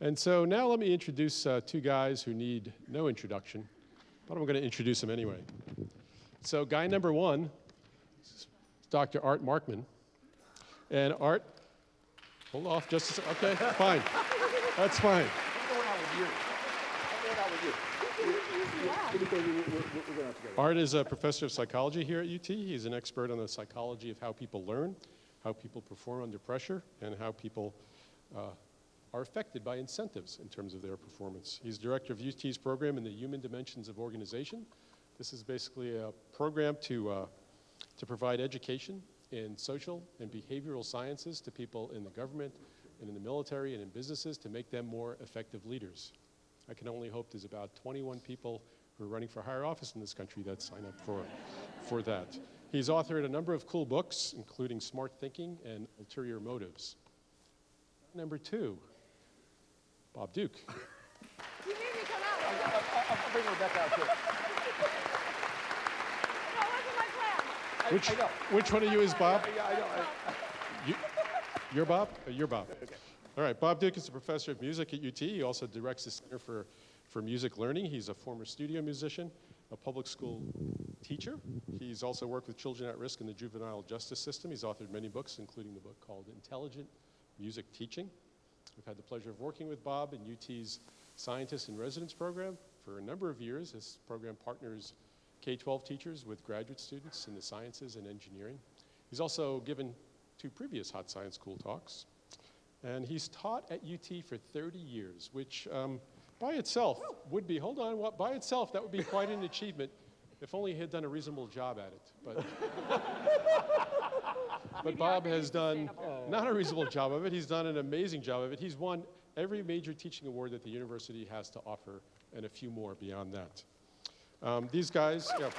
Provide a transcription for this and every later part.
And so now let me introduce two guys who need no introduction, but I'm going to introduce them anyway. So guy number one is Dr. Art Markman. And Art, hold off just a second. Okay, fine. That's fine. What's going on with you? Art is a professor of psychology here at UT. He's an expert on the psychology of how people learn, how people perform under pressure, and how people are affected by incentives in terms of their performance. He's director of UT's program in the Human Dimensions of Organization. This is basically a program to provide education in social and behavioral sciences to people in the government and in the military and in businesses to make them more effective leaders. I can only hope there's about 21 people who are running for higher office in this country that sign up for that. He's authored a number of cool books, including Smart Thinking and Ulterior Motives. Number two, Bob Duke. You made me come out. I'll bring Rebecca out too. That wasn't my plan. Which one of you is Bob? Yeah, I know. You're Bob? You're Bob. Okay. All right, Bob Duke is a professor of music at UT. He also directs the Center for Music Learning. He's a former studio musician, a public school teacher. He's also worked with children at risk in the juvenile justice system. He's authored many books, including the book called Intelligent Music Teaching. We've had the pleasure of working with Bob in UT's Scientist in Residence program for a number of years. This program partners K-12 teachers with graduate students in the sciences and engineering. He's also given 2 previous Hot Science School talks. And he's taught at UT for 30 years, which by itself would be, by itself, that would be quite an achievement if only he had done a reasonable job at it. But Bob has done not a reasonable job of it, he's done an amazing job of it. He's won every major teaching award that the university has to offer, and a few more beyond that. These guys, yeah.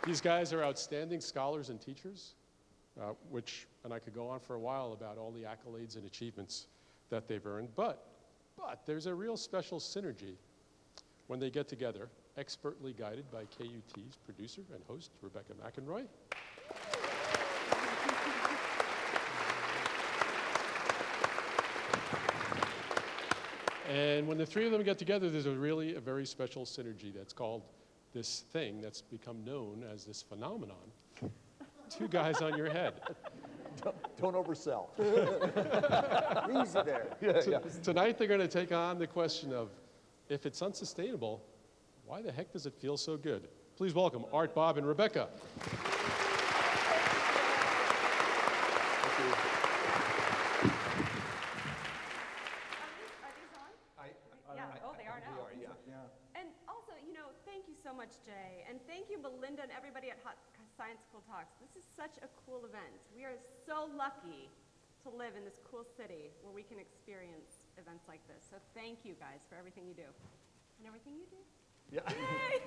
These guys are outstanding scholars and teachers, and I could go on for a while about all the accolades and achievements that they've earned, but there's a real special synergy when they get together, expertly guided by KUT's producer and host, Rebecca McInroy. And when the 3 of them get together, there's a very special synergy that's called this thing that's become known as this phenomenon, 2 guys on your head. Don't oversell. Easy there. Tonight they're going to take on the question of, if it's unsustainable, why the heck does it feel so good? Please welcome Art, Bob, and Rebecca. So much, Jay. And thank you, Belinda, and everybody at Hot Science School Talks. This is such a cool event. We are so lucky to live in this cool city where we can experience events like this. So thank you, guys, for everything you do. And everything you do. Yeah. Yay!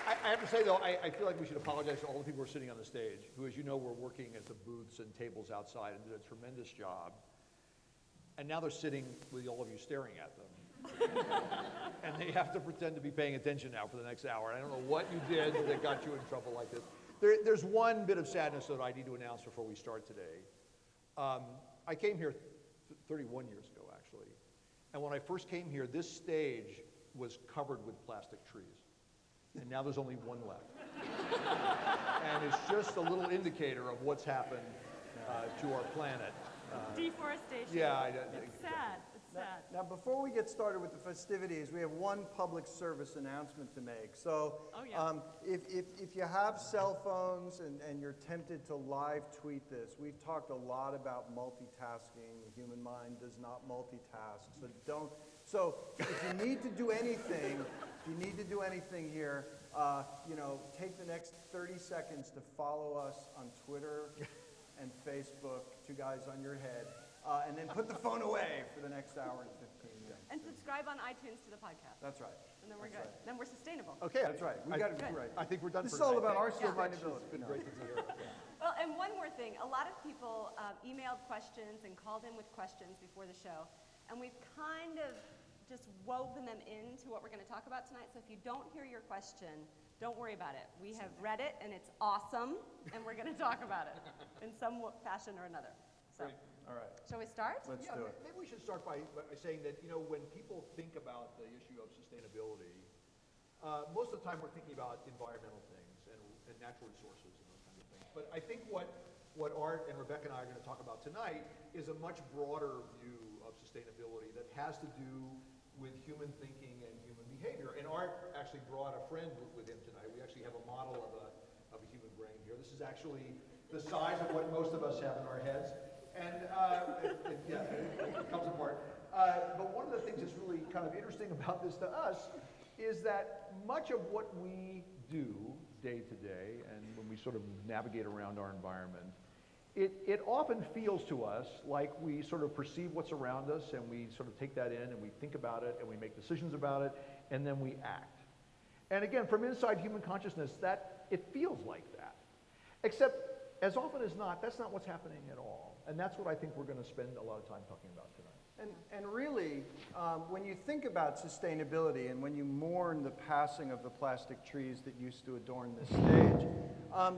I have to say, though, I feel like we should apologize to all the people who are sitting on the stage, who, as you know, were working at the booths and tables outside and did a tremendous job. And now they're sitting with all of you staring at them. And they have to pretend to be paying attention now for the next hour. I don't know what you did that got you in trouble like this. There's one bit of sadness that I need to announce before we start today. I came here 31 years ago, actually. And when I first came here, this stage was covered with plastic trees. And now there's only one left. And it's just a little indicator of what's happened to our planet. Deforestation. Yeah, it's sad. It's sad. Now, before we get started with the festivities, we have one public service announcement to make. So, if you have cell phones and you're tempted to live tweet this, we've talked a lot about multitasking. The human mind does not multitask. So don't. So, if you need to do anything, here, take the next 30 seconds to follow us on Twitter and Facebook, 2 guys on your head, and then put the phone away for the next hour and 15 minutes. And subscribe on iTunes to the podcast. That's right. And then we're good. Then we're sustainable. Okay. That's right. We got it right. I think we're done This for is all tonight. about our Thanks. sustainability. It's been great to hear. Well, and one more thing. A lot of people emailed questions and called in with questions before the show. And we've kind of just woven them into what we're going to talk about tonight. So if you don't hear your question, don't worry about it. We have read it, and it's awesome, and we're going to talk about it in some fashion or another. So, Great. All right, shall we start? let's Yeah, do it. maybe we should start by saying that, when people think about the issue of sustainability, most of the time we're thinking about environmental things and natural resources and those kinds of things. But I think what Art and Rebecca and I are going to talk about tonight is a much broader view of sustainability that has to do with human thinking and human behavior. And Art actually brought a friend with him tonight. We actually have a model of a human brain here. This is actually the size of what most of us have in our heads. And it comes apart. But one of the things that's really kind of interesting about this to us is that much of what we do day to day, and when we sort of navigate around our environment, it often feels to us like we sort of perceive what's around us, and we sort of take that in, and we think about it, and we make decisions about it, and then we act. And again, from inside human consciousness, that it feels like that. Except, as often as not, that's not what's happening at all. And that's what I think we're going to spend a lot of time talking about tonight. And really, when you think about sustainability and when you mourn the passing of the plastic trees that used to adorn this stage,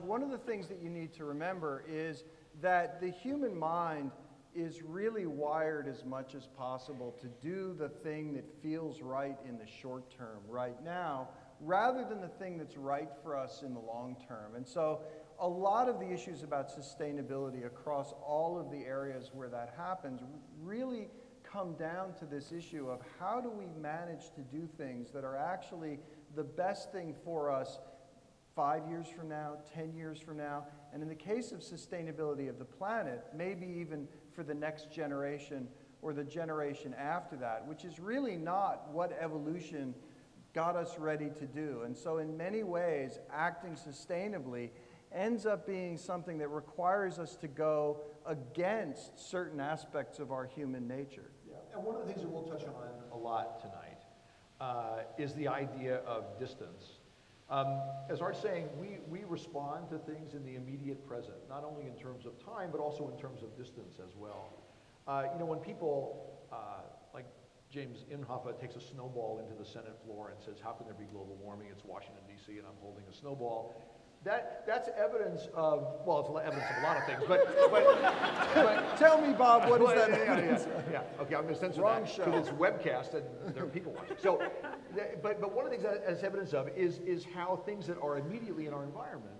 one of the things that you need to remember is that the human mind is really wired as much as possible to do the thing that feels right in the short term, right now, rather than the thing that's right for us in the long term. And so a lot of the issues about sustainability across all of the areas where that happens really come down to this issue of how do we manage to do things that are actually the best thing for us 5 years from now, 10 years from now, and in the case of sustainability of the planet, maybe even for the next generation or the generation after that, which is really not what evolution got us ready to do. And so in many ways, acting sustainably ends up being something that requires us to go against certain aspects of our human nature. Yeah. And one of the things that we'll touch on a lot tonight is the idea of distance. As Art's saying, we respond to things in the immediate present, not only in terms of time, but also in terms of distance as well. When people, like James Inhofe takes a snowball into the Senate floor and says, how can there be global warming? It's Washington, D.C., and I'm holding a snowball. That's evidence of, well, it's evidence of a lot of things, but Tell me, Bob, what is that? Yeah. Okay, I'm going to censor Wrong that show. because it's webcast and there are people watching. So, but one of the things that it's evidence of is how things that are immediately in our environment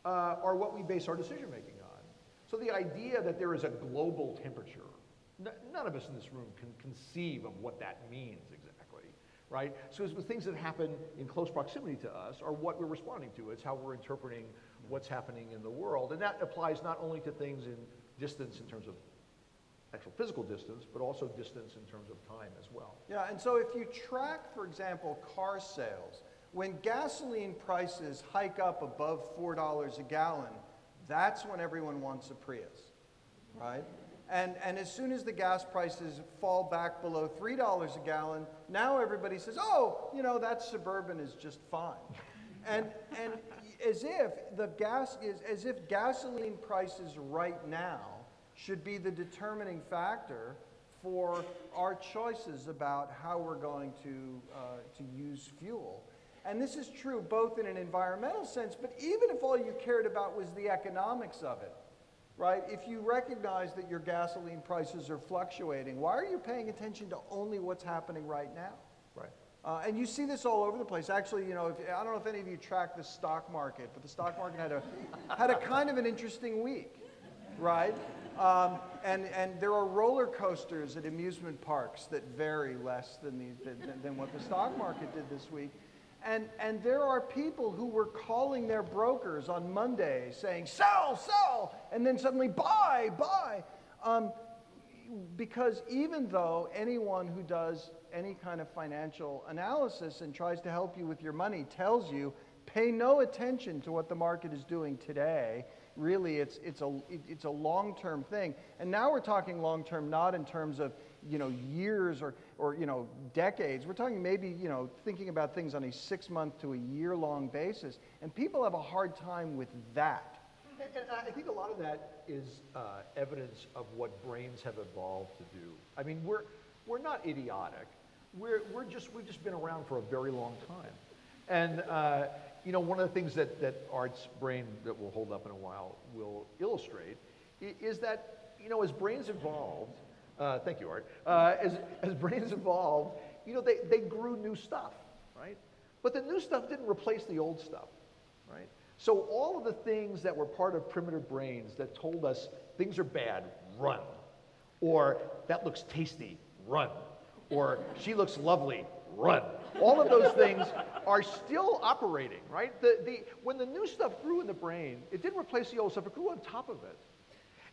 are what we base our decision making on. So the idea that there is a global temperature, none of us in this room can conceive of what that means exactly. Right? So it's the things that happen in close proximity to us are what we're responding to. It's how we're interpreting what's happening in the world. And that applies not only to things in distance in terms of actual physical distance, but also distance in terms of time as well. Yeah, and so if you track, for example, car sales, when gasoline prices hike up above $4 a gallon, that's when everyone wants a Prius, right? And as soon as the gas prices fall back below $3 a gallon, now everybody says, oh, that Suburban is just fine. And as if gasoline prices right now should be the determining factor for our choices about how we're going to use fuel. And this is true both in an environmental sense, but even if all you cared about was the economics of it. Right? If you recognize that your gasoline prices are fluctuating, why are you paying attention to only what's happening right now? Right. And you see this all over the place. Actually, I don't know if any of you track the stock market, but the stock market had a kind of an interesting week, right? And there are roller coasters at amusement parks that vary less than what the stock market did this week. And there are people who were calling their brokers on Monday saying, sell, and then suddenly buy. Because even though anyone who does any kind of financial analysis and tries to help you with your money tells you, pay no attention to what the market is doing today. Really, it's a long-term thing. And now we're talking long-term not in terms of years or decades. We're talking maybe thinking about things on a 6-month to a year-long basis. And people have a hard time with that. And I think a lot of that is evidence of what brains have evolved to do. I mean, we're not idiotic. we've just been around for a very long time. And, you know, one of the things that Art's brain that we'll hold up in a while will illustrate is that, you know, as brains evolved, thank you, Art, as brains evolved, you know, they grew new stuff, right? But the new stuff didn't replace the old stuff, right? So all of the things that were part of primitive brains that told us things are bad, run. Or that looks tasty, run. Or she looks lovely, run. All of those things are still operating, right? When the new stuff grew in the brain, it didn't replace the old stuff, it grew on top of it.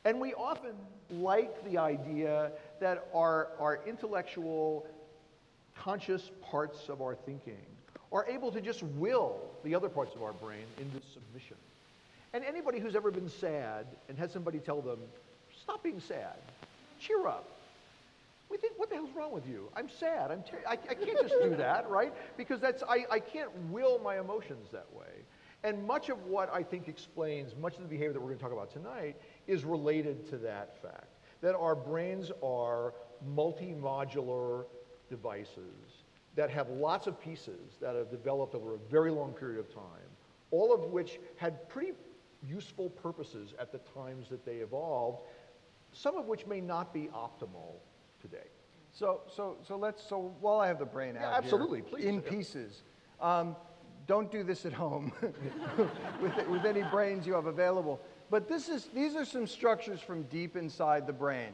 And we often like the idea that our intellectual, conscious parts of our thinking are able to just will the other parts of our brain into submission. And anybody who's ever been sad and had somebody tell them, stop being sad, cheer up. We think, what the hell's wrong with you? I'm sad, I can't just do that, right? Because I can't will my emotions that way. And much of what I think explains much of the behavior that we're going to talk about tonight is related to that fact, that our brains are multi-modular devices that have lots of pieces that have developed over a very long period of time, all of which had pretty useful purposes at the times that they evolved, some of which may not be optimal today. So while I have the brain out absolutely, here, please. in pieces, don't do this at home with any brains you have available. But these are some structures from deep inside the brain.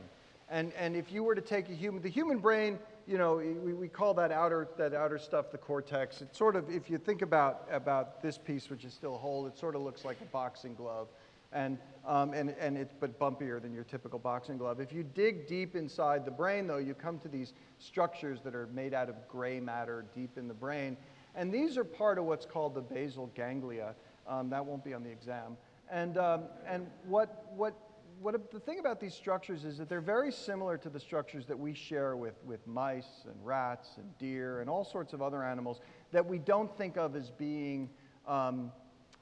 And if you were to take the human brain, you know, we call that outer stuff the cortex. It's sort of, if you think about this piece, which is still whole, it sort of looks like a boxing glove. And it's but bumpier than your typical boxing glove. If you dig deep inside the brain, though, you come to these structures that are made out of gray matter deep in the brain. And these are part of what's called the basal ganglia. That won't be on the exam. And the thing about these structures is that they're very similar to the structures that we share with mice and rats and deer and all sorts of other animals that we don't think of as being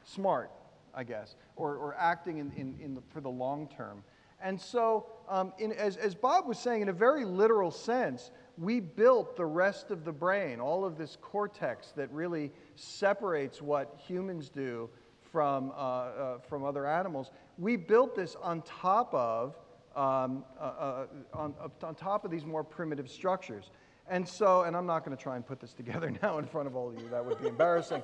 smart, I guess, or acting for the long term. And so, as Bob was saying, in a very literal sense, we built the rest of the brain, all of this cortex that really separates what humans do from other animals. We built this on top of these more primitive structures. And so, and I'm not going to try and put this together now in front of all of you. That would be embarrassing.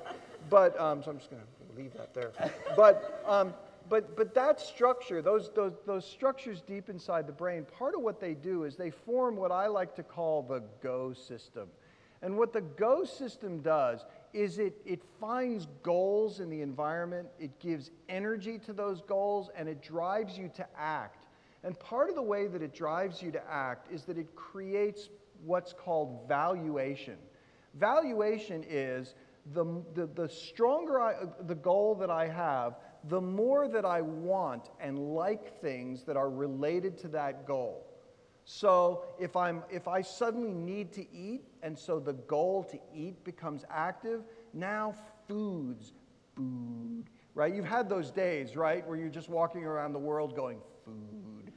But so I'm just going to leave that there. But that structure, those structures deep inside the brain, part of what they do is they form what I like to call the go system. And what the go system does is it finds goals in the environment, it gives energy to those goals, and it drives you to act. And part of the way that it drives you to act is that it creates what's called valuation. Valuation is the stronger the goal that I have, the more that I want and like things that are related to that goal. So if I suddenly need to eat, and so the goal to eat becomes active, now food, right? You've had those days, right, where you're just walking around the world going, food.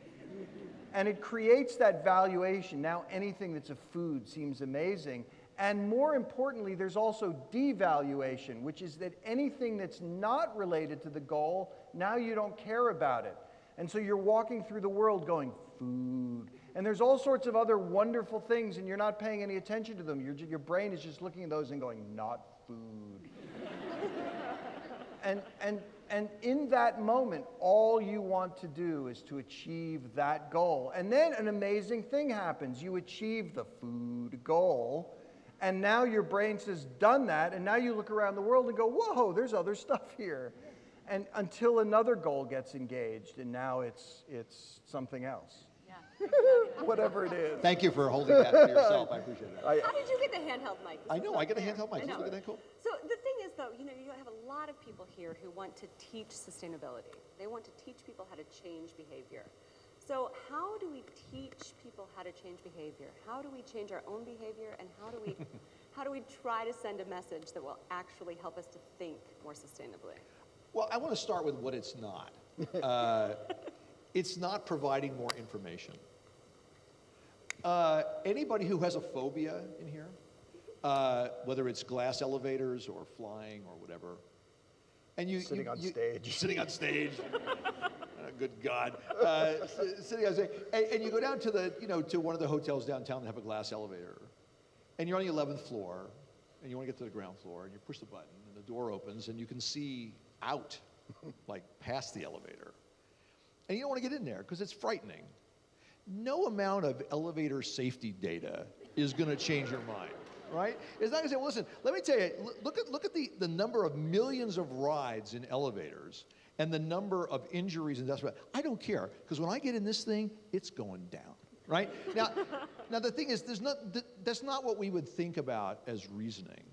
And it creates that valuation. Now anything that's a food seems amazing. And more importantly, there's also devaluation, which is that anything that's not related to the goal, now you don't care about it. And so you're walking through the world going, food. And there's all sorts of other wonderful things, and you're not paying any attention to them. Your brain is just looking at those and going, not food. And in that moment, all you want to do is to achieve that goal. And then an amazing thing happens. You achieve the food goal, and now your brain says, done that, and now you look around the world and go, whoa, there's other stuff here. And until another goal gets engaged, and now it's something else. Yeah. Whatever it is. Thank you for holding that for yourself. I appreciate that. How did you get the handheld mic? I know, I get a handheld mic. I know. Look at that, cool. So the thing is, though, you have a lot of people here who want to teach sustainability. They want to teach people how to change behavior. So how do we teach people how to change behavior? How do we change our own behavior, and how do we try to send a message that will actually help us to think more sustainably? Well, I want to start with what it's not. It's not providing more information. Anybody who has a phobia in here, whether it's glass elevators or flying or whatever, and Sitting on stage. Sitting on stage. Good God. Sitting on stage. And you go down to to one of the hotels downtown that have a glass elevator, and you're on the 11th floor, and you want to get to the ground floor, and you push the button, and the door opens, and you can see out, like past the elevator. And you don't want to get in there because it's frightening. No amount of elevator safety data is going to change your mind, right? It's not going to say, well, listen, let me tell you, look at the number of millions of rides in elevators and the number of injuries and deaths. I don't care, because when I get in this thing, it's going down, right? Now the thing is, that's not what we would think about as reasoning.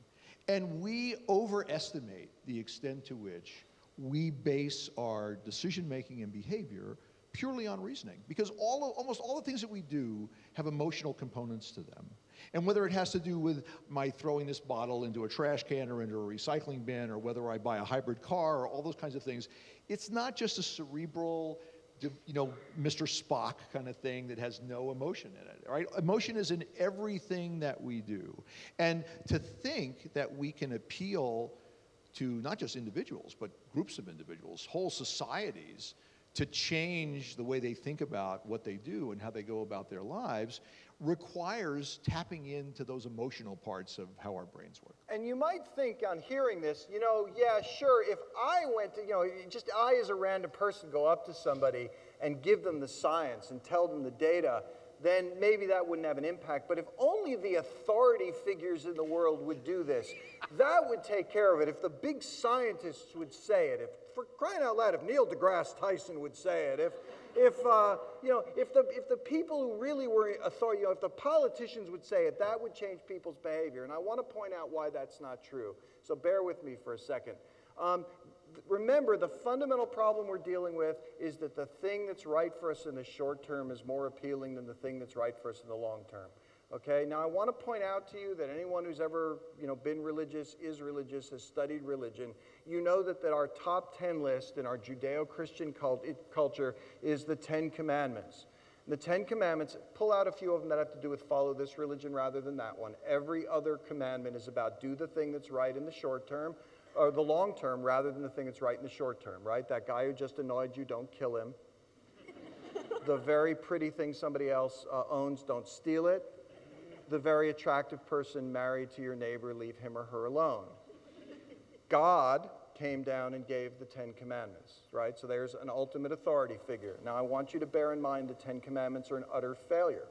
And we overestimate the extent to which we base our decision-making and behavior purely on reasoning, because almost all the things that we do have emotional components to them. And whether it has to do with my throwing this bottle into a trash can or into a recycling bin, or whether I buy a hybrid car, or all those kinds of things, it's not just a cerebral, Mr. Spock kind of thing that has no emotion in it, right? Emotion is in everything that we do. And to think that we can appeal to not just individuals, but groups of individuals, whole societies, to change the way they think about what they do and how they go about their lives requires tapping into those emotional parts of how our brains work. And you might think on hearing this, yeah, sure, if I went to, just I as a random person go up to somebody and give them the science and tell them the data, then maybe that wouldn't have an impact. But if only the authority figures in the world would do this, that would take care of it. If the big scientists would say it, if, for crying out loud, if Neil deGrasse Tyson would say it, if the people who really were authority, if the politicians would say it, that would change people's behavior. And I want to point out why that's not true. So bear with me for a second. Remember, the fundamental problem we're dealing with is that the thing that's right for us in the short term is more appealing than the thing that's right for us in the long term. Okay, now I want to point out to you that anyone who's ever been religious, is religious, has studied religion, you know that our top 10 list in our Judeo-Christian culture is the 10 Commandments. The 10 Commandments, pull out a few of them that have to do with follow this religion rather than that one. Every other commandment is about do the thing that's right in the short term, or the long term, rather than the thing that's right in the short term, right? That guy who just annoyed you, don't kill him. The very pretty thing somebody else owns, don't steal it. The very attractive person married to your neighbor, leave him or her alone. God came down and gave the 10 Commandments, right? So there's an ultimate authority figure. Now I want you to bear in mind the 10 Commandments are an utter failure.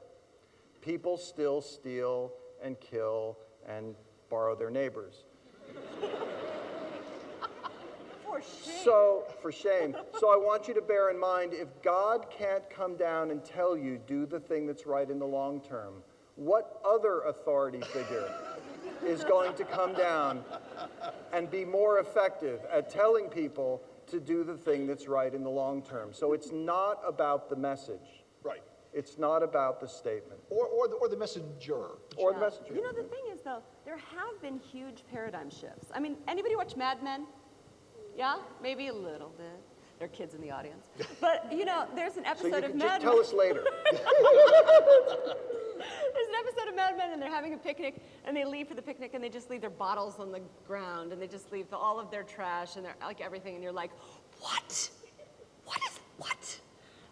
People still steal and kill and borrow their neighbors. For shame. So I want you to bear in mind, if God can't come down and tell you, do the thing that's right in the long term, what other authority figure is going to come down and be more effective at telling people to do the thing that's right in the long term? So it's not about the message. Right. It's not about the statement. Or the messenger. Or the messenger. The thing is, though, there have been huge paradigm shifts. I mean, anybody watch Mad Men? Yeah? Maybe a little bit. There are kids in the audience. But, there's an episode of Mad Men. Just tell us later. There's an episode of Mad Men, and they're having a picnic, and they leave for the picnic, and they just leave their bottles on the ground, and they just leave all of their trash, and they're like everything, and you're like, what? What?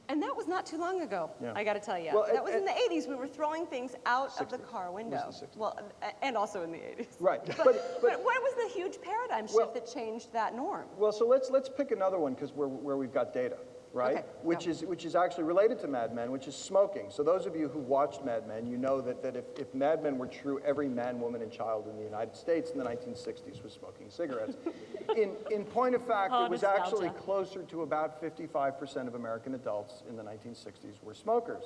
And that was not too long ago, yeah. I got to tell you. Well, that was in the 80s. We were throwing things out 60s. Of the car window. It was the 60s. Well, and also in the 80s. Right. But what was the huge paradigm shift that changed that norm? Well, so let's pick another one, because where we've got data. Right? Okay. Which is actually related to Mad Men, which is smoking. So those of you who watched Mad Men, you know that if Mad Men were true, every man, woman, and child in the United States in the 1960s was smoking cigarettes. In point of fact, it was actually closer to about 55% of American adults in the 1960s were smokers.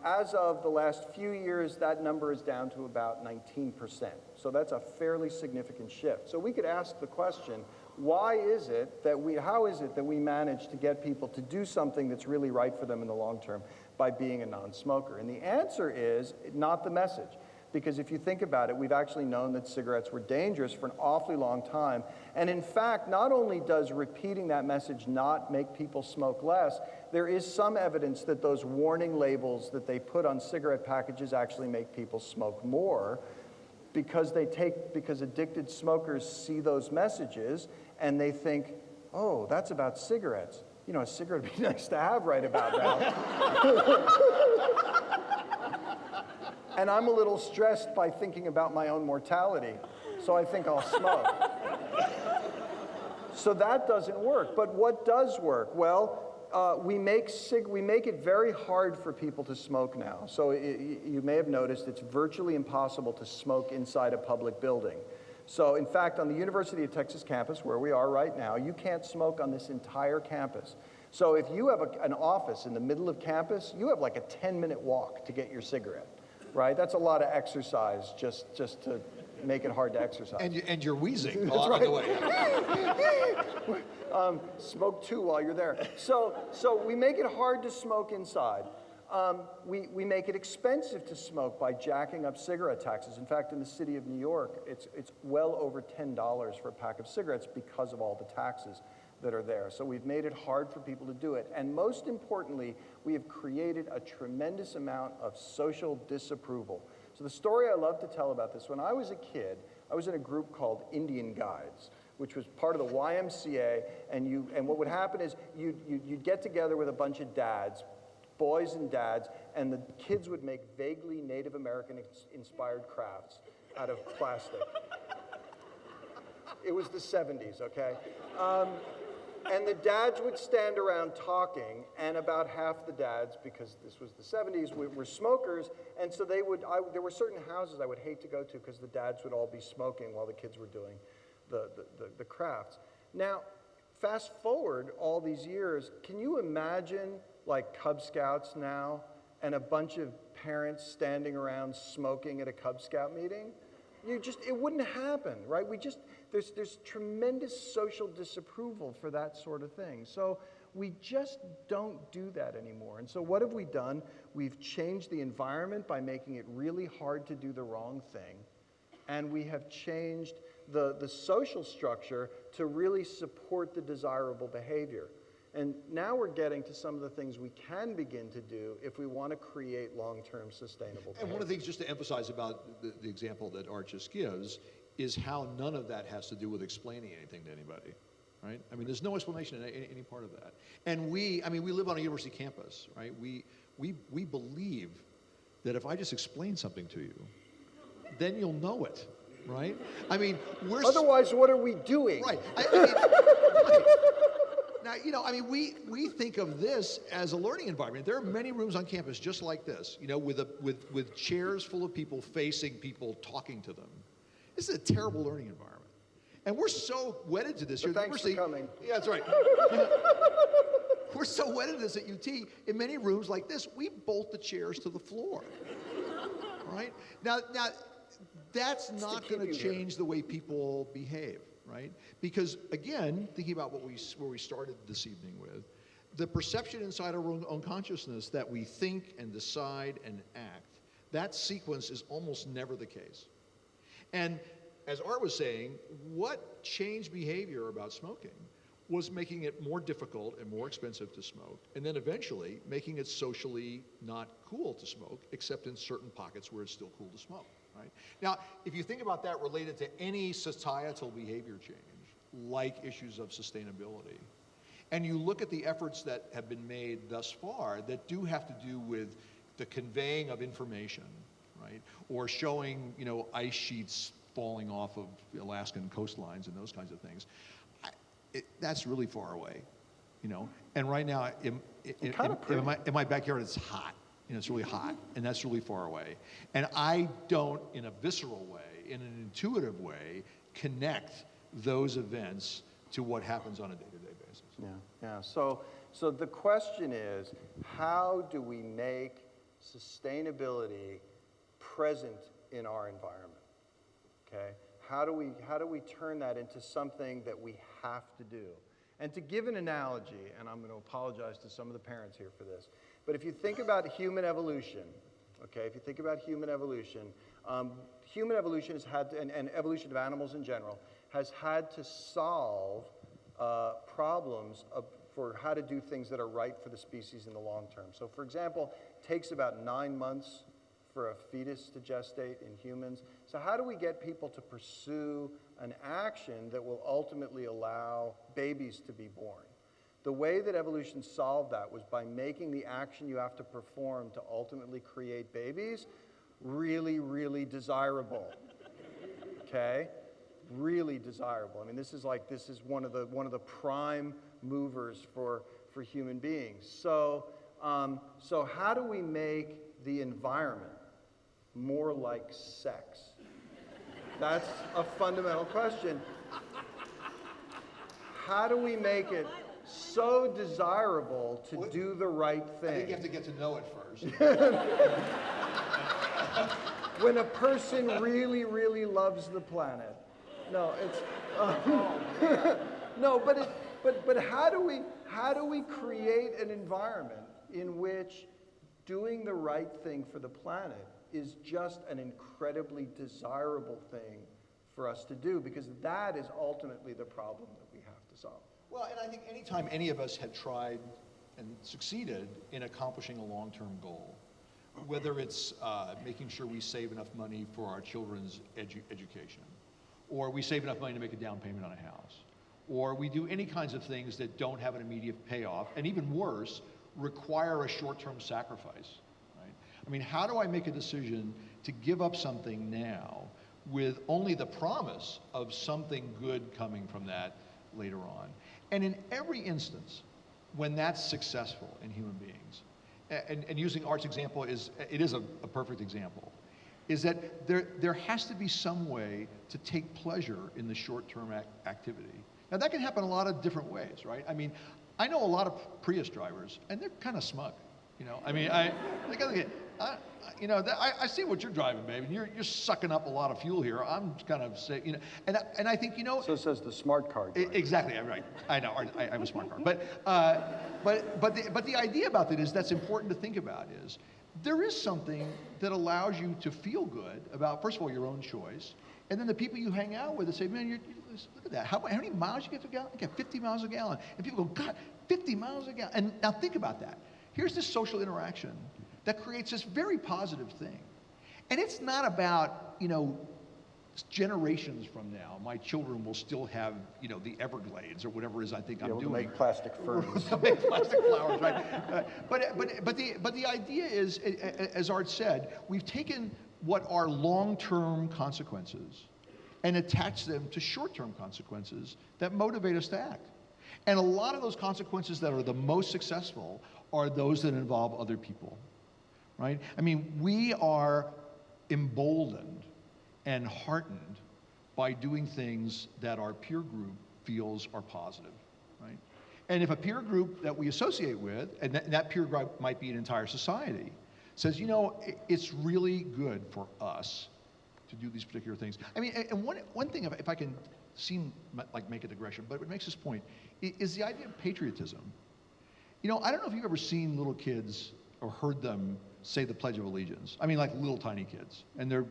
As of the last few years, that number is down to about 19%. So that's a fairly significant shift. So we could ask the question, how is it that we manage to get people to do something that's really right for them in the long term by being a non-smoker? And the answer is not the message. Because if you think about it, we've actually known that cigarettes were dangerous for an awfully long time. And in fact, not only does repeating that message not make people smoke less, there is some evidence that those warning labels that they put on cigarette packages actually make people smoke more, because addicted smokers see those messages and they think, oh, that's about cigarettes. You know, a cigarette would be nice to have right about now. And I'm a little stressed by thinking about my own mortality, so I think I'll smoke. So that doesn't work. But what does work? Well, we make it very hard for people to smoke now. So you may have noticed it's virtually impossible to smoke inside a public building. So in fact, on the University of Texas campus, where we are right now, you can't smoke on this entire campus. So if you have an office in the middle of campus, you have like a 10-minute walk to get your cigarette. Right? That's a lot of exercise just to make it hard to exercise. And you're wheezing on the way. Smoke two while you're there. So we make it hard to smoke inside. We make it expensive to smoke by jacking up cigarette taxes. In fact, in the city of New York, it's well over $10 for a pack of cigarettes because of all the taxes that are there. So we've made it hard for people to do it. And most importantly, we have created a tremendous amount of social disapproval. So the story I love to tell about this, when I was a kid, I was in a group called Indian Guides, which was part of the YMCA, and what would happen is you'd get together with a bunch of dads, boys and dads, and the kids would make vaguely Native American inspired crafts out of plastic. It was the 70s, okay? And the dads would stand around talking, and about half the dads, because this was the 70s, were smokers, and so there were certain houses I would hate to go to because the dads would all be smoking while the kids were doing the crafts. Now, fast forward all these years, can you imagine like Cub Scouts now and a bunch of parents standing around smoking at a Cub Scout meeting? It wouldn't happen, right? There's tremendous social disapproval for that sort of thing. So we just don't do that anymore. And so what have we done? We've changed the environment by making it really hard to do the wrong thing. And we have changed the social structure to really support the desirable behavior. And now we're getting to some of the things we can begin to do if we want to create long-term sustainable behavior. And one of the things just to emphasize about the example that Art just gives is how none of that has to do with explaining anything to anybody, right? I mean, there's no explanation in any part of that. And we live on a university campus, right? We believe that if I just explain something to you, then you'll know it, right? I mean, otherwise, what are we doing? Right. Now, we think of this as a learning environment. There are many rooms on campus just like this, with chairs full of people facing people, talking to them. This is a terrible learning environment. And we're so wedded to this here at the university. Thanks for coming. Yeah, that's right. We're so wedded to this at UT. In many rooms like this, we bolt the chairs to the floor. Right? Now that's not going to change the way people behave. Right? Because again, thinking about where we started this evening with, the perception inside our own consciousness that we think and decide and act, that sequence is almost never the case. And as Art was saying, what changed behavior about smoking was making it more difficult and more expensive to smoke, and then eventually making it socially not cool to smoke, except in certain pockets where it's still cool to smoke. Right? Now, if you think about that related to any societal behavior change, like issues of sustainability, and you look at the efforts that have been made thus far that do have to do with the conveying of information, right? Or showing, ice sheets falling off of Alaskan coastlines and those kinds of things, that's really far away, And right now, in my backyard, it's hot. It's really hot, and that's really far away. And I don't, in a visceral way, in an intuitive way, connect those events to what happens on a day-to-day basis. Yeah. So the question is, how do we make sustainability present in our environment? Okay? How do we turn that into something that we have to do? And to give an analogy, and I'm going to apologize to some of the parents here for this, but if you think about human evolution, okay, Human evolution has had to, and evolution of animals in general, has had to solve problems for how to do things that are right for the species in the long term. So for example, it takes about 9 months for a fetus to gestate in humans. So how do we get people to pursue an action that will ultimately allow babies to be born? The way that evolution solved that was by making the action you have to perform to ultimately create babies really, really desirable, okay? Really desirable. I mean, this is one of the prime movers for human beings. So how do we make the environment more like sex? That's a fundamental question. How do we make it so desirable to do the right thing? I think you have to get to know it first. When a person really, really loves the planet. No, it's no, but how do we create an environment in which doing the right thing for the planet is just an incredibly desirable thing for us to do, because that is ultimately the problem that we have to solve. Well, and I think anytime any of us had tried and succeeded in accomplishing a long-term goal, whether it's making sure we save enough money for our children's education, or we save enough money to make a down payment on a house, or we do any kinds of things that don't have an immediate payoff, and even worse, require a short-term sacrifice, right? I mean, how do I make a decision to give up something now with only the promise of something good coming from that later on? And in every instance, when that's successful in human beings, and using Art's example is a perfect example, is that there has to be some way to take pleasure in the short-term activity. Now that can happen a lot of different ways, right? I mean, I know a lot of Prius drivers, and they're kind of smug, you know? I mean, I see what you're driving, babe, and you're sucking up a lot of fuel here. I'm kind of saying, you know, and I think, you know. So says the smart car driver. Exactly, I'm right. I know, I have a smart car. But the idea about that is that's important to think about is there is something that allows you to feel good about, first of all, your own choice, and then the people you hang out with that say, man, look at that. How many miles you get to gallon? I get 50 miles a gallon. And people go, God, 50 miles a gallon. And now think about that. Here's this social interaction that creates this very positive thing. And it's not about, you know, generations from now, my children will still have, you know, the Everglades or whatever it is I think I'm doing. To make plastic ferns. To make plastic flowers, right? But the idea is, as Art said, we've taken what are long-term consequences and attached them to short-term consequences that motivate us to act. And a lot of those consequences that are the most successful are those that involve other people, right? I mean, we are emboldened and heartened by doing things that our peer group feels are positive, right? And if a peer group that we associate with, and that peer group might be an entire society, says, you know, it's really good for us to do these particular things. I mean, and one thing, if I can seem like make a digression, but it makes this point, is the idea of patriotism. You know, I don't know if you've ever seen little kids or heard them say the Pledge of Allegiance. I mean, like little tiny kids. And they're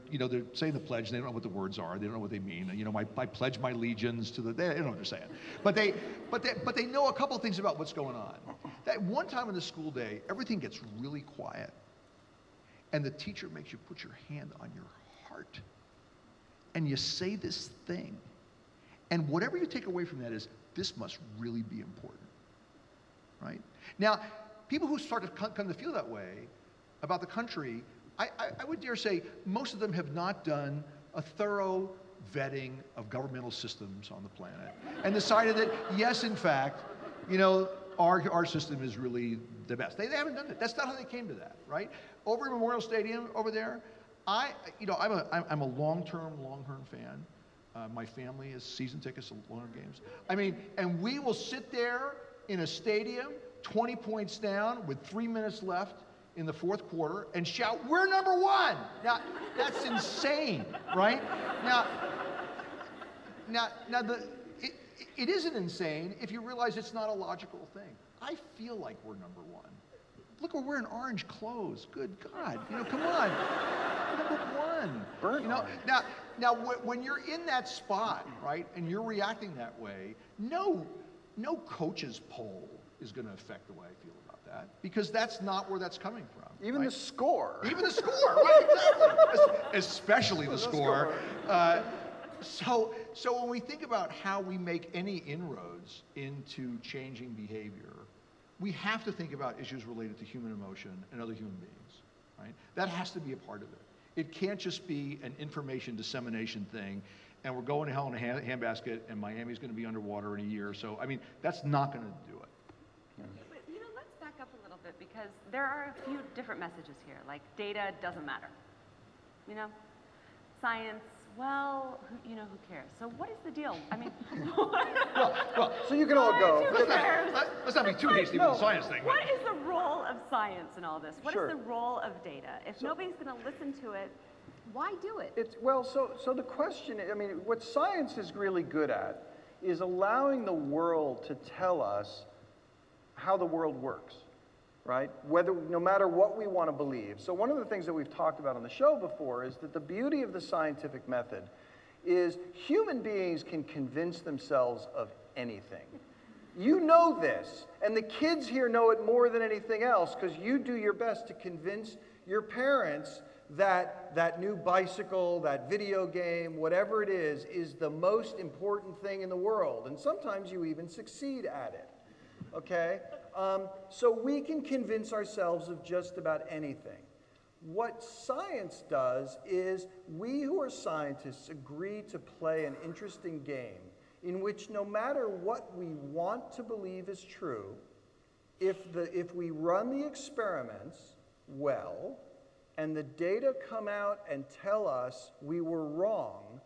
saying the pledge, and they don't know what the words are, they don't know what they mean. You know, I pledge my allegiance to they don't know what they're saying. But they know a couple of things about what's going on. That one time in the school day, everything gets really quiet. And the teacher makes you put your hand on your heart. And you say this thing. And whatever you take away from that is, this must really be important, right? Now, people who start to come to feel that way about the country, I would dare say most of them have not done a thorough vetting of governmental systems on the planet and decided that, yes, in fact, you know, our system is really the best. They haven't done it. That's not how they came to that, right? Over at Memorial Stadium over there, I'm a long-term Longhorn fan. My family is season tickets to Longhorn games. I mean, and we will sit there in a stadium, 20 points down with 3 minutes left in the fourth quarter and shout, "We're number one!" Now, that's insane, right? It isn't insane if you realize it's not a logical thing. I feel like we're number one. look, we're wearing orange clothes. Good God, come on. Number one. Burnt orange. Now, when you're in that spot, right, and you're reacting that way, no coach's poll is going to affect the way I feel about that, because that's not where that's coming from. Even right? the score. Even the score, right, exactly. Especially the score. So when we think about how we make any inroads into changing behavior, we have to think about issues related to human emotion and other human beings, right? That has to be a part of it. It can't just be an information dissemination thing, and we're going to hell in a handbasket, and Miami's going to be underwater in a year. So, I mean, that's not going to do it. But, let's back up a little bit, because there are a few different messages here, like data doesn't matter. Science, well, who cares? So what is the deal? I mean, So you can all go. Let's not be too hasty with the science thing. What is the role of science in all this? What Sure. is the role of data? If nobody's going to listen to it, why do it? So the question, I mean, what science is really good at is allowing the world to tell us how the world works, right? No matter what we want to believe. So one of the things that we've talked about on the show before is that the beauty of the scientific method is human beings can convince themselves of anything. You know this, and the kids here know it more than anything else, because you do your best to convince your parents that that new bicycle, that video game, whatever it is the most important thing in the world. And sometimes you even succeed at it, okay? So we can convince ourselves of just about anything. What science does is we who are scientists agree to play an interesting game in which no matter what we want to believe is true, if we run the experiments well, and the data come out and tell us we were wrong,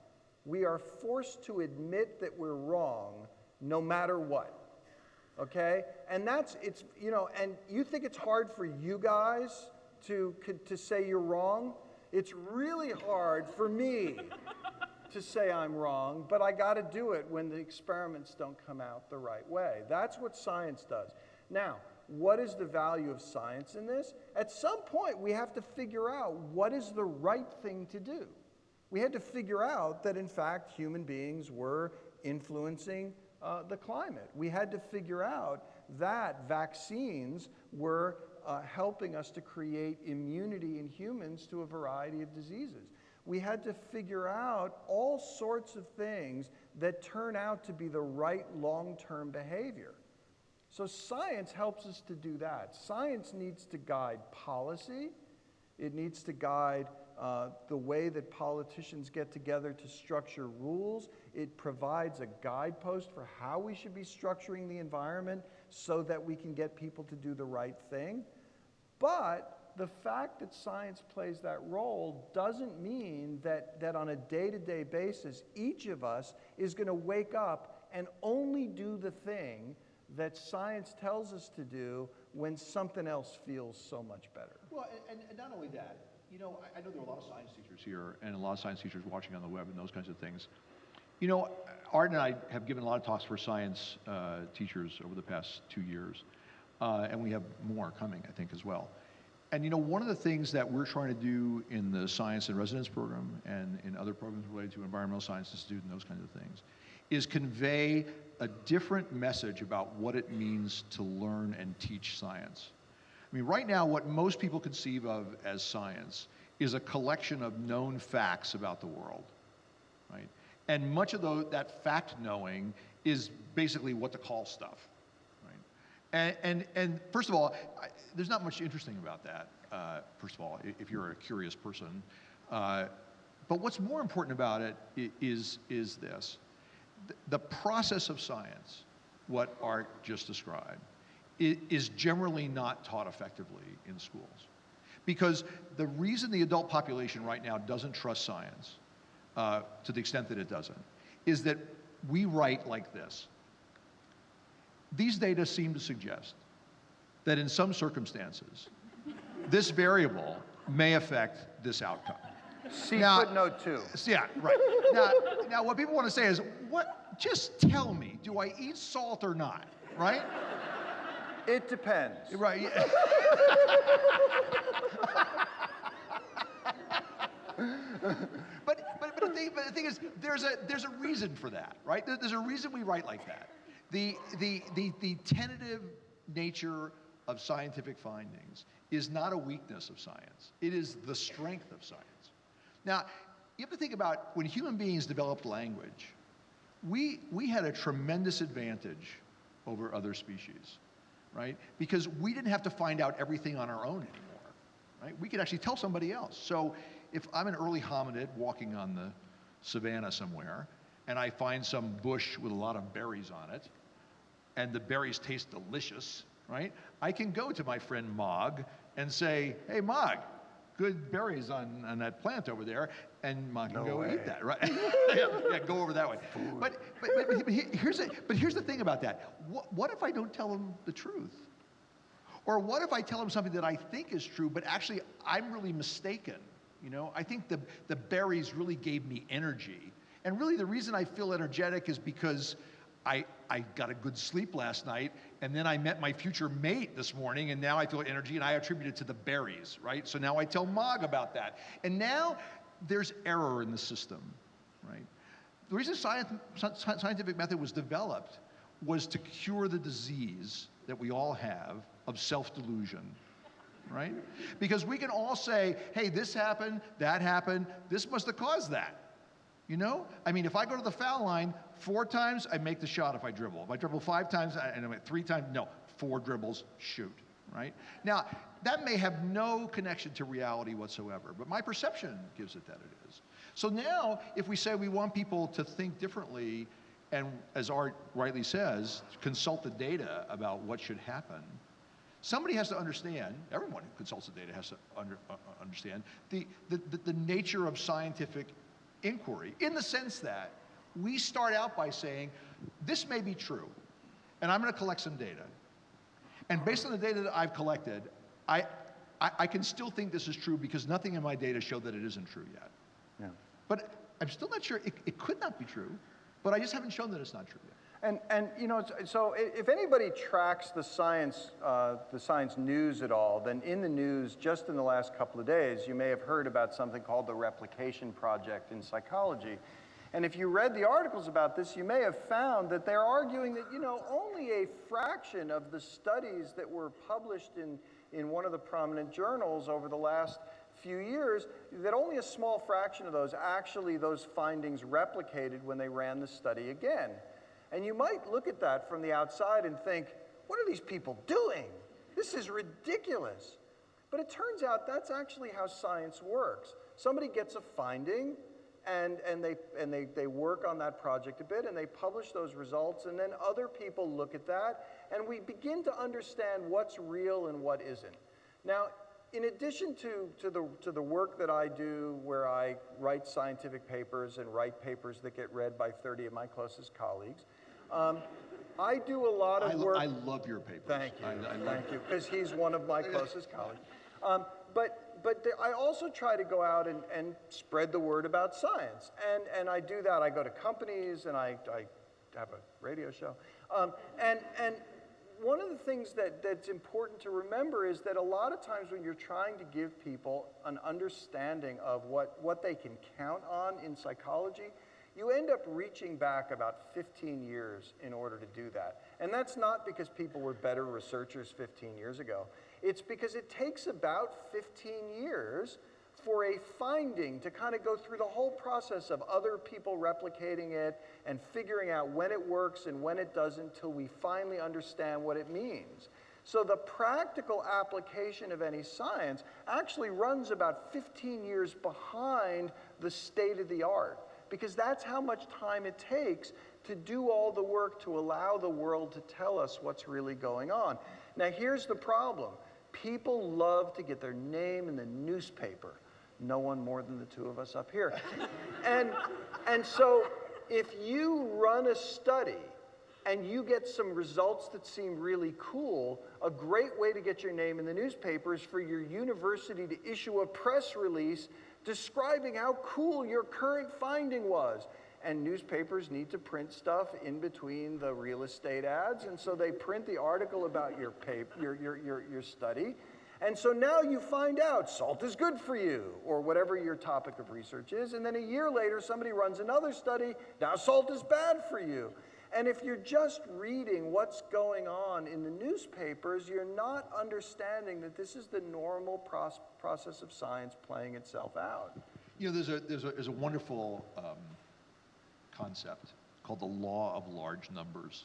we are forced to admit that we're wrong no matter what. Okay? And and you think it's hard for you guys to say you're wrong? It's really hard for me to say I'm wrong, but I got to do it when the experiments don't come out the right way. That's what science does. Now, what is the value of science in this? At some point, we have to figure out what is the right thing to do. We had to figure out that, in fact, human beings were influencing the climate. We had to figure out that vaccines were helping us to create immunity in humans to a variety of diseases. We had to figure out all sorts of things that turn out to be the right long-term behavior. So science helps us to do that. Science needs to guide policy. It needs to guide the way that politicians get together to structure rules. It provides a guidepost for how we should be structuring the environment so that we can get people to do the right thing. But the fact that science plays that role doesn't mean that on a day-to-day basis, each of us is going to wake up and only do the thing that science tells us to do when something else feels so much better. Well, and not only that, I know there are a lot of science teachers here and a lot of science teachers watching on the web and those kinds of things. Art and I have given a lot of talks for science teachers over the past 2 years, and we have more coming, I think, as well. And one of the things that we're trying to do in the Science and Residence program and in other programs related to Environmental Science Institute and those kinds of things is convey a different message about what it means to learn and teach science. I mean, right now, what most people conceive of as science is a collection of known facts about the world, right? And much of that fact knowing is basically what to call stuff, right? And first of all, there's not much interesting about that, first of all, if you're a curious person. But what's more important about it is this. The process of science, what Art just described, is generally not taught effectively in schools. Because the reason the adult population right now doesn't trust science, to the extent that it doesn't, is that we write like this. These data seem to suggest that in some circumstances, this variable may affect this outcome. See footnote 2. Yeah, right. Now, what people want to say is, just tell me, do I eat salt or not, right? It depends. Right. Yeah. But the thing is, there's a reason for that, right? There's a reason we write like that. The tentative nature of scientific findings is not a weakness of science. It is the strength of science. Now, you have to think about when human beings developed language, we had a tremendous advantage over other species, right? Because we didn't have to find out everything on our own anymore, right? We could actually tell somebody else. So if I'm an early hominid walking on the savannah somewhere, and I find some bush with a lot of berries on it, and the berries taste delicious, right? I can go to my friend Mog and say, hey, Mog, good berries on that plant over there, and Mog can go eat that, right? yeah, go over that way. But here's the thing about that. What if I don't tell him the truth? Or what if I tell him something that I think is true, but actually I'm really mistaken? You know, I think the berries really gave me energy. And really the reason I feel energetic is because I got a good sleep last night, and then I met my future mate this morning, and now I feel energy, and I attribute it to the berries, right? So now I tell Mog about that. And now there's error in the system, right? The reason scientific method was developed was to cure the disease that we all have of self-delusion, right? Because we can all say, hey, this happened, this must have caused that. You know? I mean, if I go to the foul line 4 times, I make the shot if I dribble. If I dribble 5 times, and I'm at 3 times, no, 4 dribbles, shoot, right? Now, that may have no connection to reality whatsoever, but my perception gives it that it is. So now, if we say we want people to think differently, and as Art rightly says, consult the data about what should happen, somebody has to understand, everyone who consults the data has to understand, the nature of scientific inquiry, in the sense that we start out by saying, this may be true, and I'm going to collect some data. And based on the data that I've collected, I can still think this is true because nothing in my data show that it isn't true yet. Yeah. But I'm still not sure, it could not be true, but I just haven't shown that it's not true yet. And you know, so if anybody tracks the science news at all, then in the news, just in the last couple of days, you may have heard about something called the replication project in psychology. And if you read the articles about this, you may have found that they're arguing that, you know, only a fraction of the studies that were published in one of the prominent journals over the last few years, that only a small fraction of those those findings replicated when they ran the study again. And you might look at that from the outside and think, what are these people doing? This is ridiculous. But it turns out that's actually how science works. Somebody gets a finding, and they work on that project a bit, and they publish those results, and then other people look at that, and we begin to understand what's real and what isn't. Now, in addition to the work that I do, where I write scientific papers and write papers that get read by 30 of my closest colleagues, I do a lot of work. I love your papers. Thank you, thank you, because he's one of my closest colleagues. I also try to go out and spread the word about science, and I do that. I go to companies, and I have a radio show, and one of the things that's important to remember is that a lot of times when you're trying to give people an understanding of what they can count on in psychology, you end up reaching back about 15 years in order to do that. And that's not because people were better researchers 15 years ago. It's because it takes about 15 years for a finding to kind of go through the whole process of other people replicating it and figuring out when it works and when it doesn't till we finally understand what it means. So the practical application of any science actually runs about 15 years behind the state of the art, because that's how much time it takes to do all the work to allow the world to tell us what's really going on. Now here's the problem. People love to get their name in the newspaper. No one more than the two of us up here. And so if you run a study and you get some results that seem really cool, a great way to get your name in the newspaper is for your university to issue a press release describing how cool your current finding was. and newspapers need to print stuff in between the real estate ads, and so they print the article about your study. And so now you find out salt is good for you, or whatever your topic of research is, and then a year later somebody runs another study, now salt is bad for you. And if you're just reading what's going on in the newspapers, you're not understanding that this is the normal process of science playing itself out. You know, there's a wonderful concept called the law of large numbers.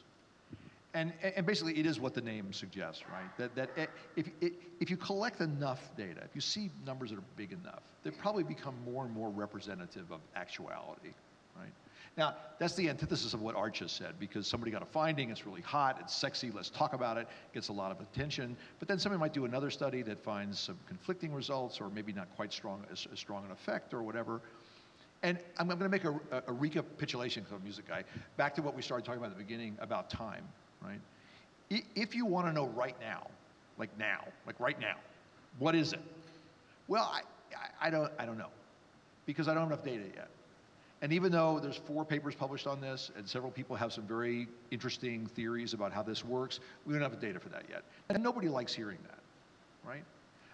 And basically, it is what the name suggests, right? That if you collect enough data, if you see numbers that are big enough, they probably become more and more representative of actuality, right? Now, that's the antithesis of what Art just said, because somebody got a finding, it's really hot, it's sexy, let's talk about it, gets a lot of attention, but then somebody might do another study that finds some conflicting results, or maybe not quite as strong an effect, or whatever. And I'm going to make a recapitulation, because I'm a music guy, back to what we started talking about at the beginning about time, right? If you want to know right now, like right now, what is it? Well, I don't know, because I don't have enough data yet. And even though there's 4 papers published on this, and several people have some very interesting theories about how this works, we don't have the data for that yet. And nobody likes hearing that, right?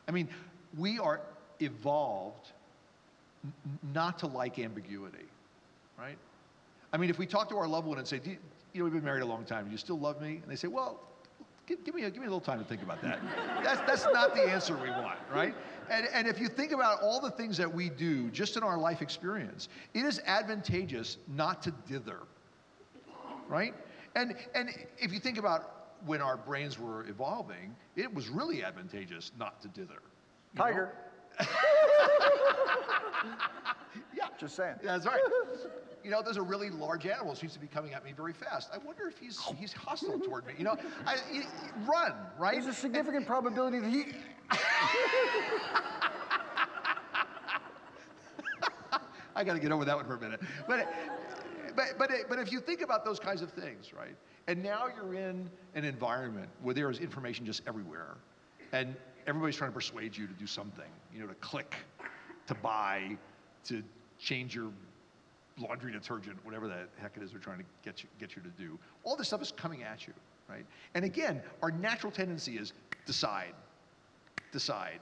I mean, we are evolved not to like ambiguity, right? I mean, if we talk to our loved one and say, you know, we've been married a long time, do you still love me? And they say, well, give me a little time to think about that. That's not the answer we want, right? And if you think about all the things that we do just in our life experience, it is advantageous not to dither, right? And if you think about when our brains were evolving, it was really advantageous not to dither. Tiger. Yeah. Just saying. That's right. You know, there's a really large animal seems to be coming at me very fast. I wonder if he's hostile toward me. You know, run, right? There's a significant probability that he... I got to get over that one for a minute. But if you think about those kinds of things, right? And now you're in an environment where there is information just everywhere, and everybody's trying to persuade you to do something. You know, to click, to buy, to change your laundry detergent, whatever the heck it is they're trying to get you to do. All this stuff is coming at you, right? And again, our natural tendency is decide, decide,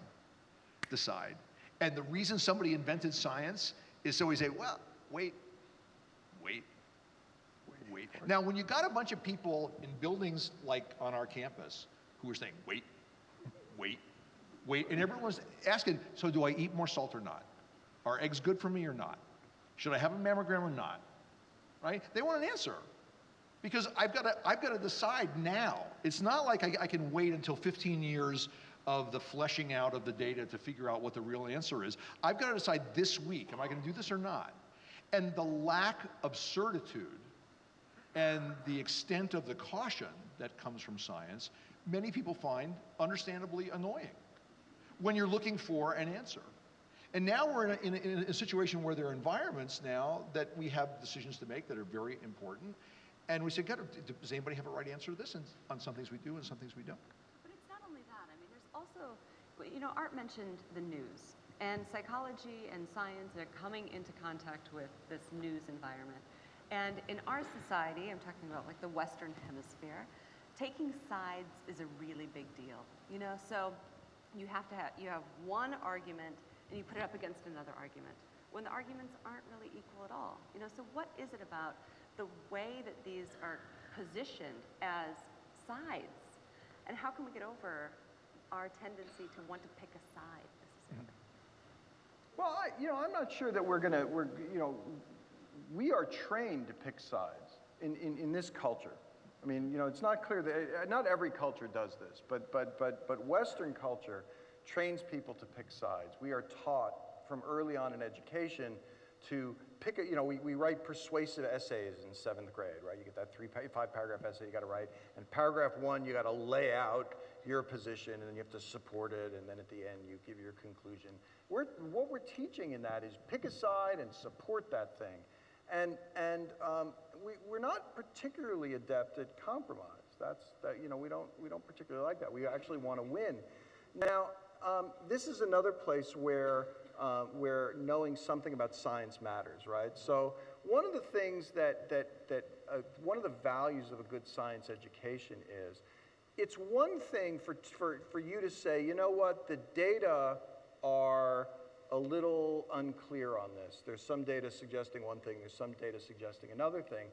decide. And the reason somebody invented science is so we say, well, wait. Now, when you got a bunch of people in buildings like on our campus who are saying, wait, and everyone's asking, so do I eat more salt or not? Are eggs good for me or not? Should I have a mammogram or not? Right? They want an answer. Because I've got to decide now. It's not like I can wait until 15 years of the fleshing out of the data to figure out what the real answer is. I've got to decide this week, am I going to do this or not? And the lack of certitude and the extent of the caution that comes from science, many people find understandably annoying when you're looking for an answer. And now we're in a situation where there are environments now that we have decisions to make that are very important. And we say, does anybody have a right answer to this? And on some things we do and some things we don't. But it's not only that. I mean, there's also, you know, Art mentioned the news. And psychology and science are coming into contact with this news environment. And in our society, I'm talking about like the Western Hemisphere, taking sides is a really big deal. You know, so you have one argument and you put it up against another argument when the arguments aren't really equal at all. You know, so what is it about the way that these are positioned as sides, and how can we get over our tendency to want to pick a side necessarily? Well, I'm not sure that we are trained to pick sides in this culture. I mean, you know, it's not clear that, not every culture does this, but Western culture trains people to pick sides. We are taught from early on in education to pick a, you know, we write persuasive essays in 7th grade, right? You get that 5-paragraph essay you got to write, and paragraph 1 you got to lay out your position, and then you have to support it, and then at the end you give your conclusion. What we're teaching in that is pick a side and support that thing, and we're not particularly adept at compromise. You know, we don't particularly like that. We actually want to win. Now, this is another place where knowing something about science matters, right? So one of the things one of the values of a good science education is, it's one thing for you to say, you know what, the data are a little unclear on this. There's some data suggesting one thing, there's some data suggesting another thing.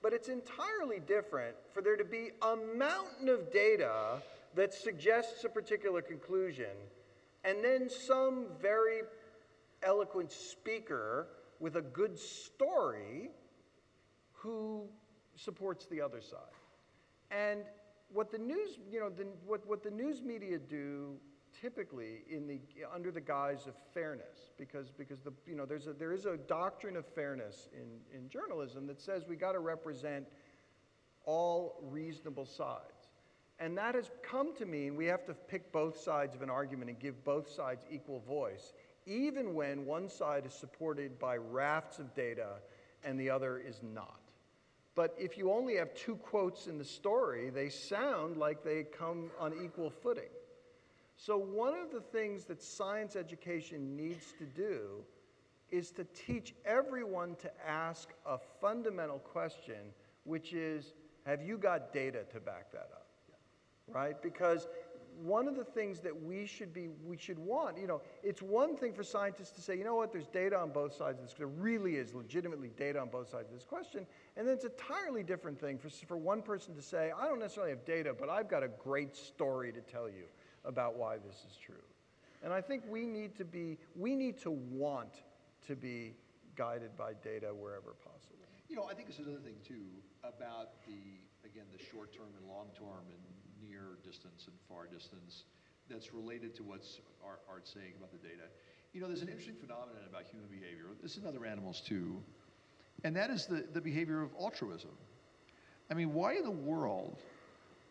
But it's entirely different for there to be a mountain of data that suggests a particular conclusion, and then some very eloquent speaker with a good story who supports the other side. And what the news, what the news media do typically under the guise of fairness, because there is a doctrine of fairness in journalism that says we got to represent all reasonable sides. And that has come to mean we have to pick both sides of an argument and give both sides equal voice, even when one side is supported by rafts of data and the other is not. But if you only have two quotes in the story, they sound like they come on equal footing. So one of the things that science education needs to do is to teach everyone to ask a fundamental question, which is, have you got data to back that up? Right? Because one of the things that we should want, it's one thing for scientists to say, you know what, there's data on both sides of this, there really is legitimately data on both sides of this question, and then it's an entirely different thing for one person to say, I don't necessarily have data, but I've got a great story to tell you about why this is true. And I think we need to want to be guided by data wherever possible. I think it's another thing too about the short term and long term and near distance and far distance that's related to what's Art saying about the data. There's an interesting phenomenon about human behavior. This is in other animals too, and that is the behavior of altruism. I mean, why in the world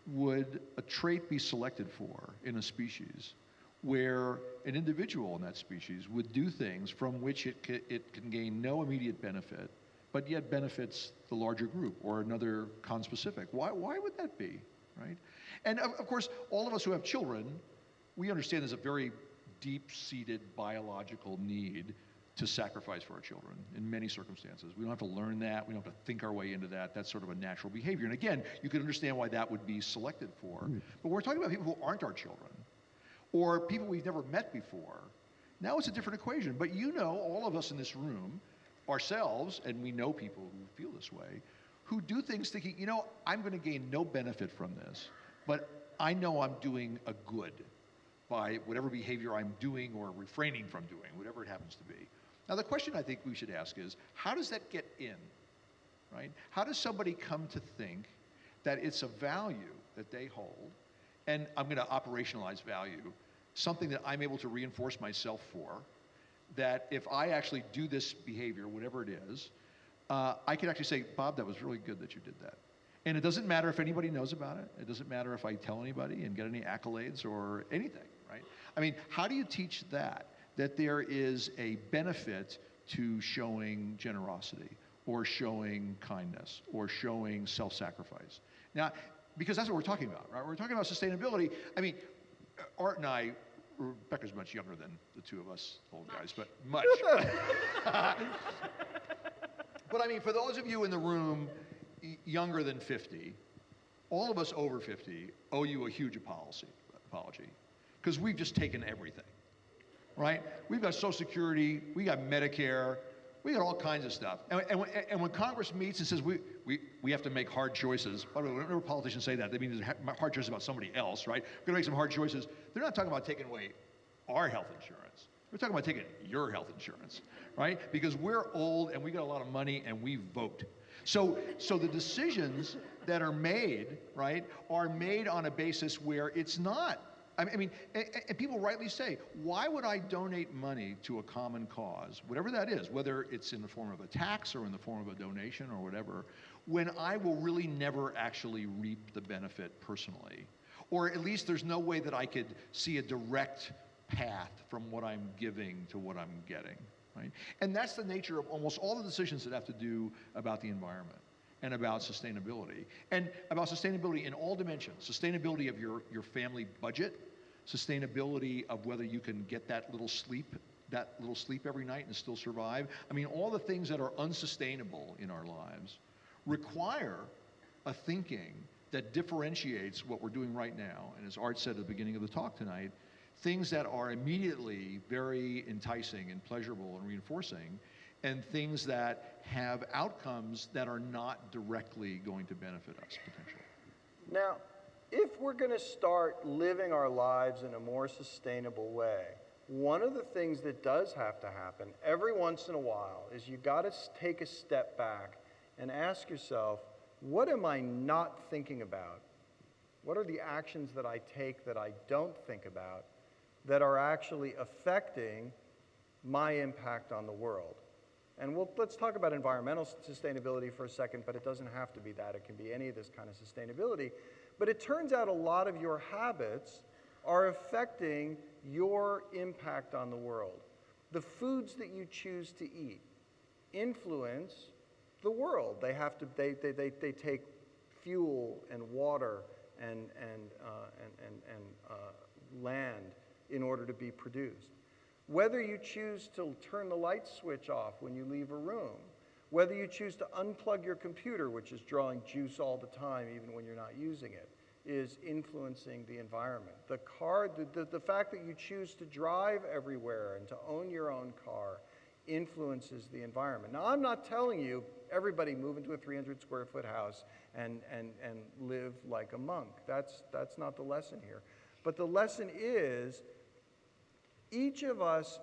would a trait be selected for in a species where an individual in that species would do things from which it can gain no immediate benefit, but yet benefits the larger group or another conspecific? Why would that be, right? And of course, all of us who have children, we understand there's a very deep-seated biological need to sacrifice for our children in many circumstances. We don't have to learn that. We don't have to think our way into that. That's sort of a natural behavior. And again, you can understand why that would be selected for. But we're talking about people who aren't our children or people we've never met before. Now it's a different equation. But all of us in this room, ourselves, and we know people who feel this way, who do things thinking, I'm going to gain no benefit from this, but I know I'm doing a good by whatever behavior I'm doing or refraining from doing, whatever it happens to be. Now, the question I think we should ask is, how does that get in, right? How does somebody come to think that it's a value that they hold, and I'm going to operationalize value, something that I'm able to reinforce myself for, that if I actually do this behavior, whatever it is, I can actually say, Bob, that was really good that you did that. And it doesn't matter if anybody knows about it. It doesn't matter if I tell anybody and get any accolades or anything, right? I mean, how do you teach that there is a benefit to showing generosity or showing kindness or showing self-sacrifice? Now, because that's what we're talking about, right? We're talking about sustainability. I mean, Art and I, Rebecca's much younger than the two of us old guys, but much. But I mean, for those of you in the room younger than 50, all of us over 50 owe you a huge apology, because we've just taken everything, right? We've got Social Security, we got Medicare, we got all kinds of stuff. And when Congress meets and says we have to make hard choices, by the way, whenever politicians say that, they mean there's hard choices about somebody else, right? We're gonna make some hard choices. They're not talking about taking away our health insurance. We're talking about taking your health insurance, right? Because we're old and we got a lot of money and we vote. So the decisions that are made, right, are made on a basis where it's not. I mean, and people rightly say, why would I donate money to a common cause, whatever that is, whether it's in the form of a tax or in the form of a donation or whatever, when I will really never actually reap the benefit personally? Or at least there's no way that I could see a direct path from what I'm giving to what I'm getting, right? And that's the nature of almost all the decisions that have to do about the environment and about sustainability. And about sustainability in all dimensions. Sustainability of your family budget, sustainability of whether you can get that little sleep that little sleep every night and still survive. I mean, all the things that are unsustainable in our lives require a thinking that differentiates what we're doing right now. And as Art said at the beginning of the talk tonight, things that are immediately very enticing and pleasurable and reinforcing, and things that have outcomes that are not directly going to benefit us potentially. Now, if we're going to start living our lives in a more sustainable way, one of the things that does have to happen every once in a while is you got to take a step back and ask yourself, what am I not thinking about? What are the actions that I take that I don't think about that are actually affecting my impact on the world? And let's talk about environmental sustainability for a second, but it doesn't have to be that. It can be any of this kind of sustainability. But it turns out a lot of your habits are affecting your impact on the world. The foods that you choose to eat influence the world. They take fuel and water and land in order to be produced. Whether you choose to turn the light switch off when you leave a room, whether you choose to unplug your computer, which is drawing juice all the time even when you're not using it, is influencing the environment. The fact that you choose to drive everywhere and to own your own car influences the environment. Now, I'm not telling you everybody move into a 300 square foot house and live like a monk. That's not the lesson here. But the lesson is each of us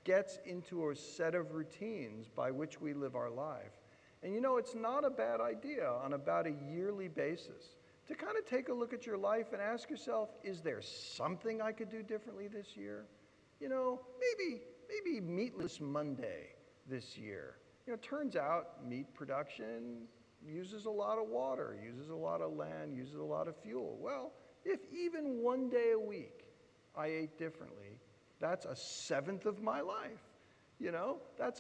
gets into a set of routines by which we live our life. And you know, it's not a bad idea on about a yearly basis to kind of take a look at your life and ask yourself, is there something I could do differently this year? You know, maybe meatless Monday this year. You know, it turns out meat production uses a lot of water, uses a lot of land, uses a lot of fuel. Well, if even one day a week I ate differently, that's 1/7 of my life. You know, that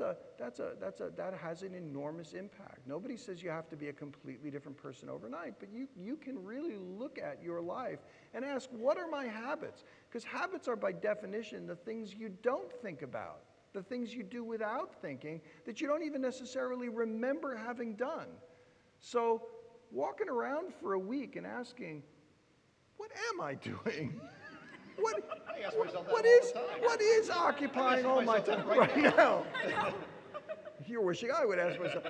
has an enormous impact. Nobody says you have to be a completely different person overnight, but you can really look at your life and ask, what are my habits? Because habits are by definition the things you don't think about, the things you do without thinking that you don't even necessarily remember having done. So walking around for a week and asking, what am I doing? What is occupying all my time right now? You're wishing I would ask myself.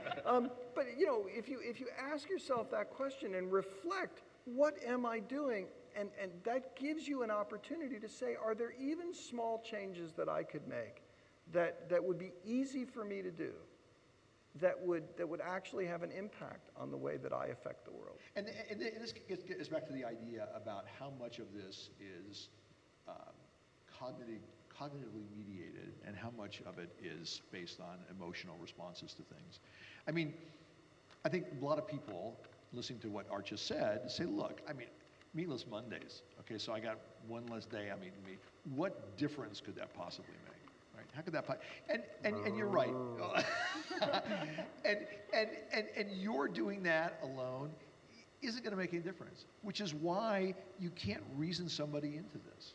But you know, if you ask yourself that question and reflect, what am I doing? And that gives you an opportunity to say, are there even small changes that I could make that would be easy for me to do, that would actually have an impact on the way that I affect the world? And this gets back to the idea about how much of this is cognitively mediated and how much of it is based on emotional responses to things. I mean, I think a lot of people listening to what Art just said say, look, I mean, meatless Mondays, okay, so I got one less day I'm eating meat. What difference could that possibly make, right? How could that, and you're right. and you're doing that alone isn't going to make any difference, which is why you can't reason somebody into this.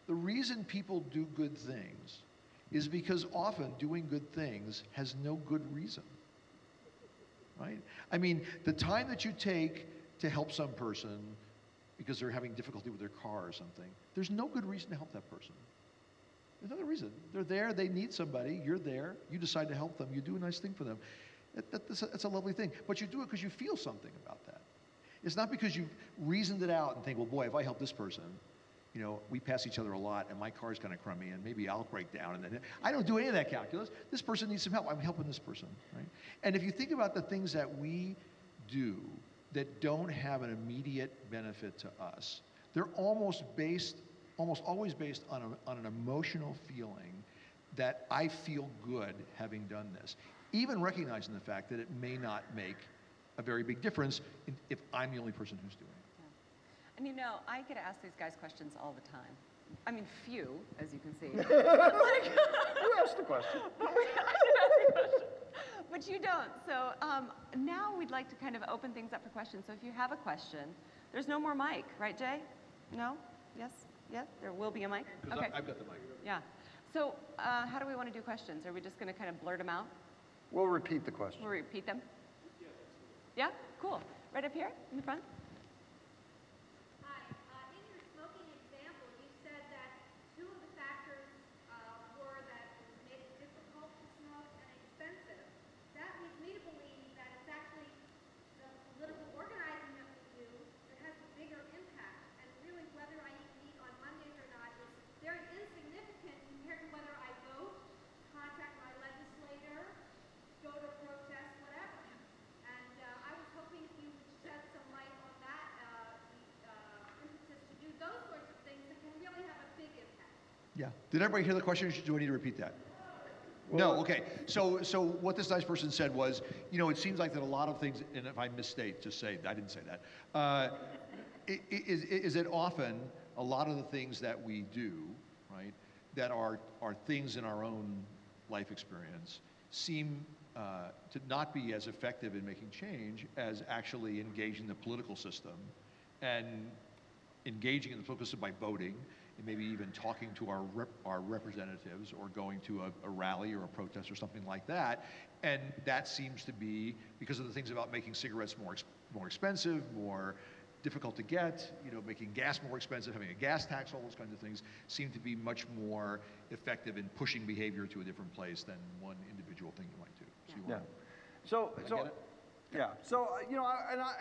The reason people do good things is because often doing good things has no good reason, right? I mean, the time that you take to help some person because they're having difficulty with their car or something, there's no good reason to help that person. There's no good reason. They're there, they need somebody, you're there, you decide to help them, you do a nice thing for them. That's a lovely thing, but you do it because you feel something about that. It's not because you've reasoned it out and think, well, boy, if I help this person, you know, we pass each other a lot, and my car's kind of crummy, and maybe I'll break down. And then I don't do any of that calculus. This person needs some help. I'm helping this person, right? And if you think about the things that we do that don't have an immediate benefit to us, they're almost always based on an emotional feeling that I feel good having done this, even recognizing the fact that it may not make a very big difference if I'm the only person who's doing it. And you know, I get asked these guys questions all the time. I mean, few, as you can see. You asked the question. But you don't. So now we'd like to kind of open things up for questions. So if you have a question, there's no more mic, right, Jay? No? Yes? Yes? There will be a mic? Okay. I've got the mic. Yeah. So how do we want to do questions? Are we just going to kind of blurt them out? We'll repeat the question. We'll repeat them? Yeah, cool. Right up here in the front. Hi. In your smoking example, you said that two of the factors were that it made it difficult to smoke and expensive. That leads me to believe that it's actually the political organizing that we do that has a bigger impact. And really, whether I eat on Mondays or not is very insignificant compared to whether I vote, contact my legislator, go to protest, whatever. And I was hoping if you would shed some light on that, the impetus to do those sorts of things that can really have a big impact. Yeah. Did everybody hear the question? Or do I need to repeat that? No, okay. So what this nice person said was, it seems like that a lot of things, and if I misstate, just say, I didn't say that, is that often a lot of the things that we do, right, that are things in our own life experience seem to not be as effective in making change as actually engaging the political system and engaging in the political system by voting and maybe even talking to our representatives or going to a rally or a protest or something like that. And that seems to be because of the things about making cigarettes more expensive, more difficult to get, making gas more expensive, having a gas tax, all those kinds of things seem to be much more effective in pushing behavior to a different place than one individual thing you might do. So you want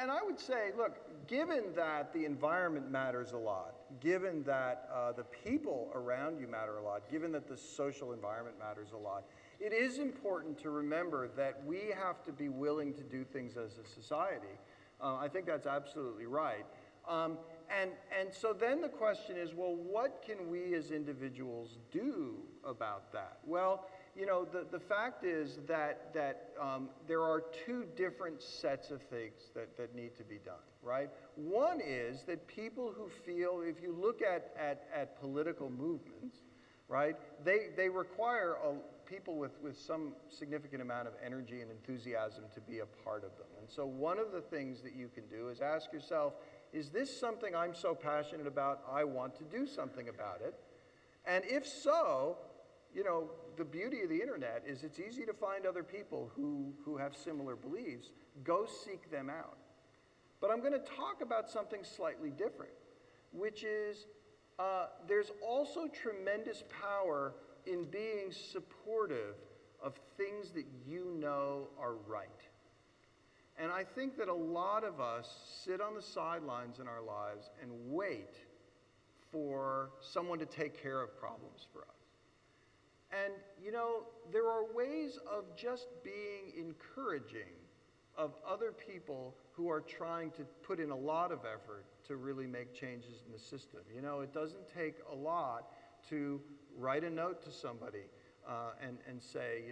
And I would say, look, given that the environment matters a lot, given that the people around you matter a lot, given that the social environment matters a lot, it is important to remember that we have to be willing to do things as a society. I think that's absolutely right. And so then the question is, well, what can we as individuals do about that? Well, the fact is that there are two different sets of things that need to be done, right? One is that people who feel, if you look at political movements, right, they require people with some significant amount of energy and enthusiasm to be a part of them. And so one of the things that you can do is ask yourself, is this something I'm so passionate about, I want to do something about it? And if so, the beauty of the internet is it's easy to find other people who have similar beliefs. Go seek them out. But I'm going to talk about something slightly different, which is there's also tremendous power in being supportive of things that you know are right. And I think that a lot of us sit on the sidelines in our lives and wait for someone to take care of problems for us. And, there are ways of just being encouraging of other people who are trying to put in a lot of effort to really make changes in the system. It doesn't take a lot to write a note to somebody and say,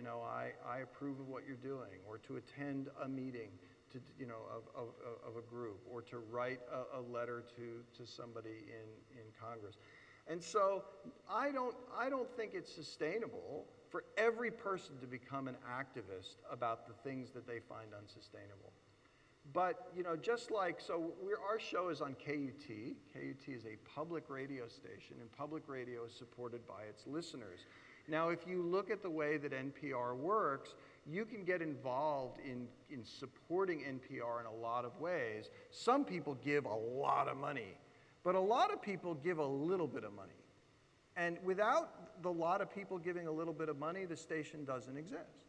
I approve of what you're doing, or to attend a meeting of a group, or to write a letter to somebody in Congress. And so I don't think it's sustainable for every person to become an activist about the things that they find unsustainable. But, just like, our show is on KUT. KUT is a public radio station, and public radio is supported by its listeners. Now, if you look at the way that NPR works, you can get involved in supporting NPR in a lot of ways. Some people give a lot of money, but a lot of people give a little bit of money. And without the lot of people giving a little bit of money, the station doesn't exist.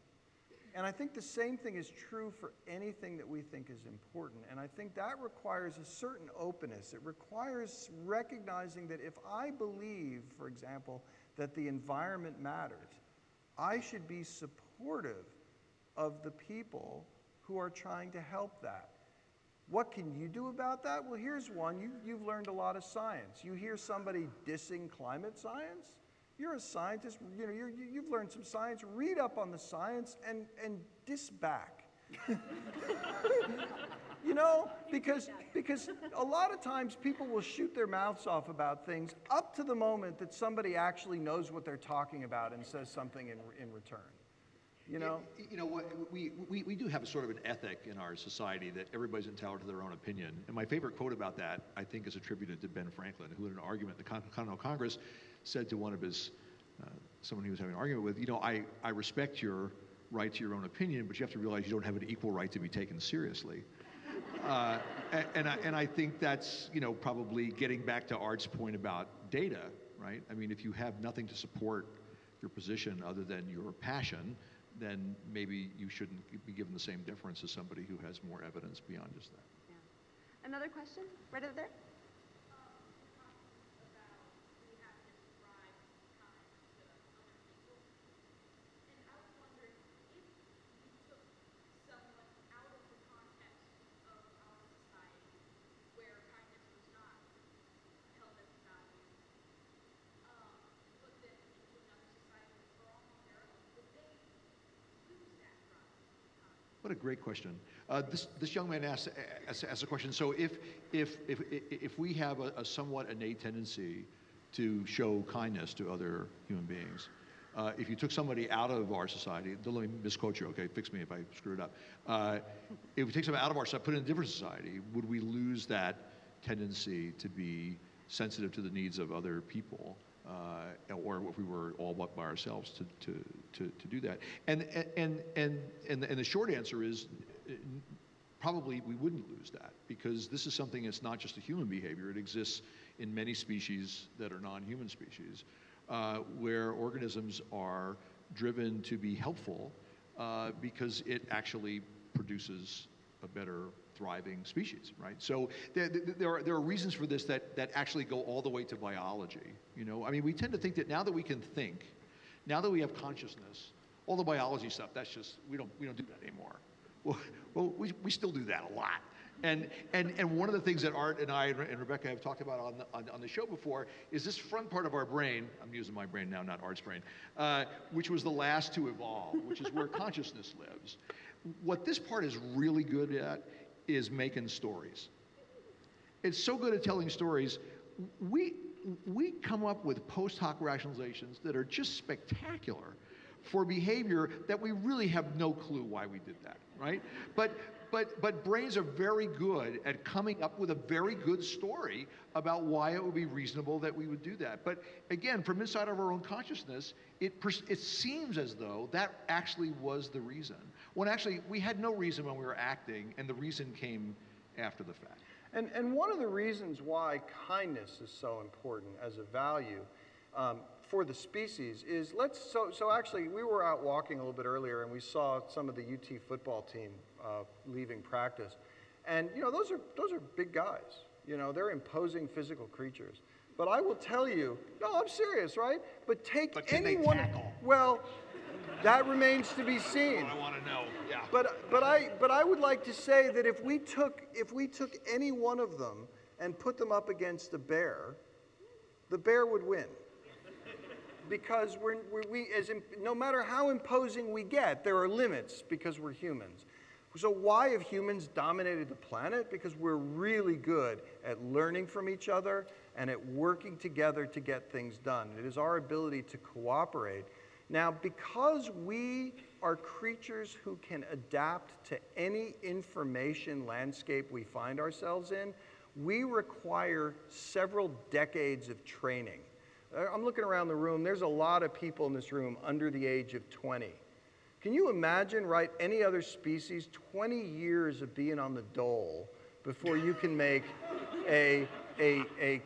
And I think the same thing is true for anything that we think is important. And I think that requires a certain openness. It requires recognizing that if I believe, for example, that the environment matters, I should be supportive of the people who are trying to help that. What can you do about that? Well, here's one. You've learned a lot of science. You hear somebody dissing climate science, you're a scientist, you've learned some science. Read up on the science and diss back. Because a lot of times people will shoot their mouths off about things up to the moment that somebody actually knows what they're talking about and says something in return. We do have a sort of an ethic in our society that everybody's entitled to their own opinion. And my favorite quote about that, I think, is attributed to Ben Franklin, who in an argument in the Continental Congress said to one of his someone he was having an argument with, I respect your right to your own opinion, but you have to realize you don't have an equal right to be taken seriously. And I think that's, probably getting back to Art's point about data, right? I mean, if you have nothing to support your position other than your passion, then maybe you shouldn't be given the same deference as somebody who has more evidence beyond just that. Yeah. Another question? Right over there? What a great question. This young man asked a question. So if we have a somewhat innate tendency to show kindness to other human beings, if you took somebody out of our society, don't let me misquote you, okay? Fix me if I screw it up. If we take somebody out of our society, put it in a different society, would we lose that tendency to be sensitive to the needs of other people? Or if we were all by ourselves to do that. And the short answer is probably we wouldn't lose that, because this is something that's not just a human behavior. It exists in many species that are non-human species, where organisms are driven to be helpful because it actually produces a better thriving species, right? So there are reasons for this that actually go all the way to biology. I mean, we tend to think that now that we can think, now that we have consciousness, all the biology stuff, that's just, we don't do that anymore. Well, we still do that a lot. And one of the things that Art and I and Rebecca have talked about on the show before is this front part of our brain, I'm using my brain now, not Art's brain, which was the last to evolve, which is where consciousness lives. What this part is really good at is making stories. It's so good at telling stories. We come up with post hoc rationalizations that are just spectacular for behavior that we really have no clue why we did that, right? But brains are very good at coming up with a very good story about why it would be reasonable that we would do that. But again, from inside of our own consciousness, it seems as though that actually was the reason. When actually we had no reason when we were acting, and the reason came after the fact. And one of the reasons why kindness is so important as a value for the species is, so actually we were out walking a little bit earlier and we saw some of the UT football team leaving practice. And those are big guys. They're imposing physical creatures. But I will tell you, no, I'm serious, right? But can anyone. they tackle? Well, that remains to be seen. I want to know. Yeah. But I would like to say that if we took any one of them and put them up against a bear, the bear would win. Because no matter how imposing we get, there are limits because we're humans. So why have humans dominated the planet? Because we're really good at learning from each other and at working together to get things done. It is our ability to cooperate. Now, because we are creatures who can adapt to any information landscape we find ourselves in, we require several decades of training. I'm looking around the room. There's a lot of people in this room under the age of 20. Can you imagine, right, any other species, 20 years of being on the dole before you can make a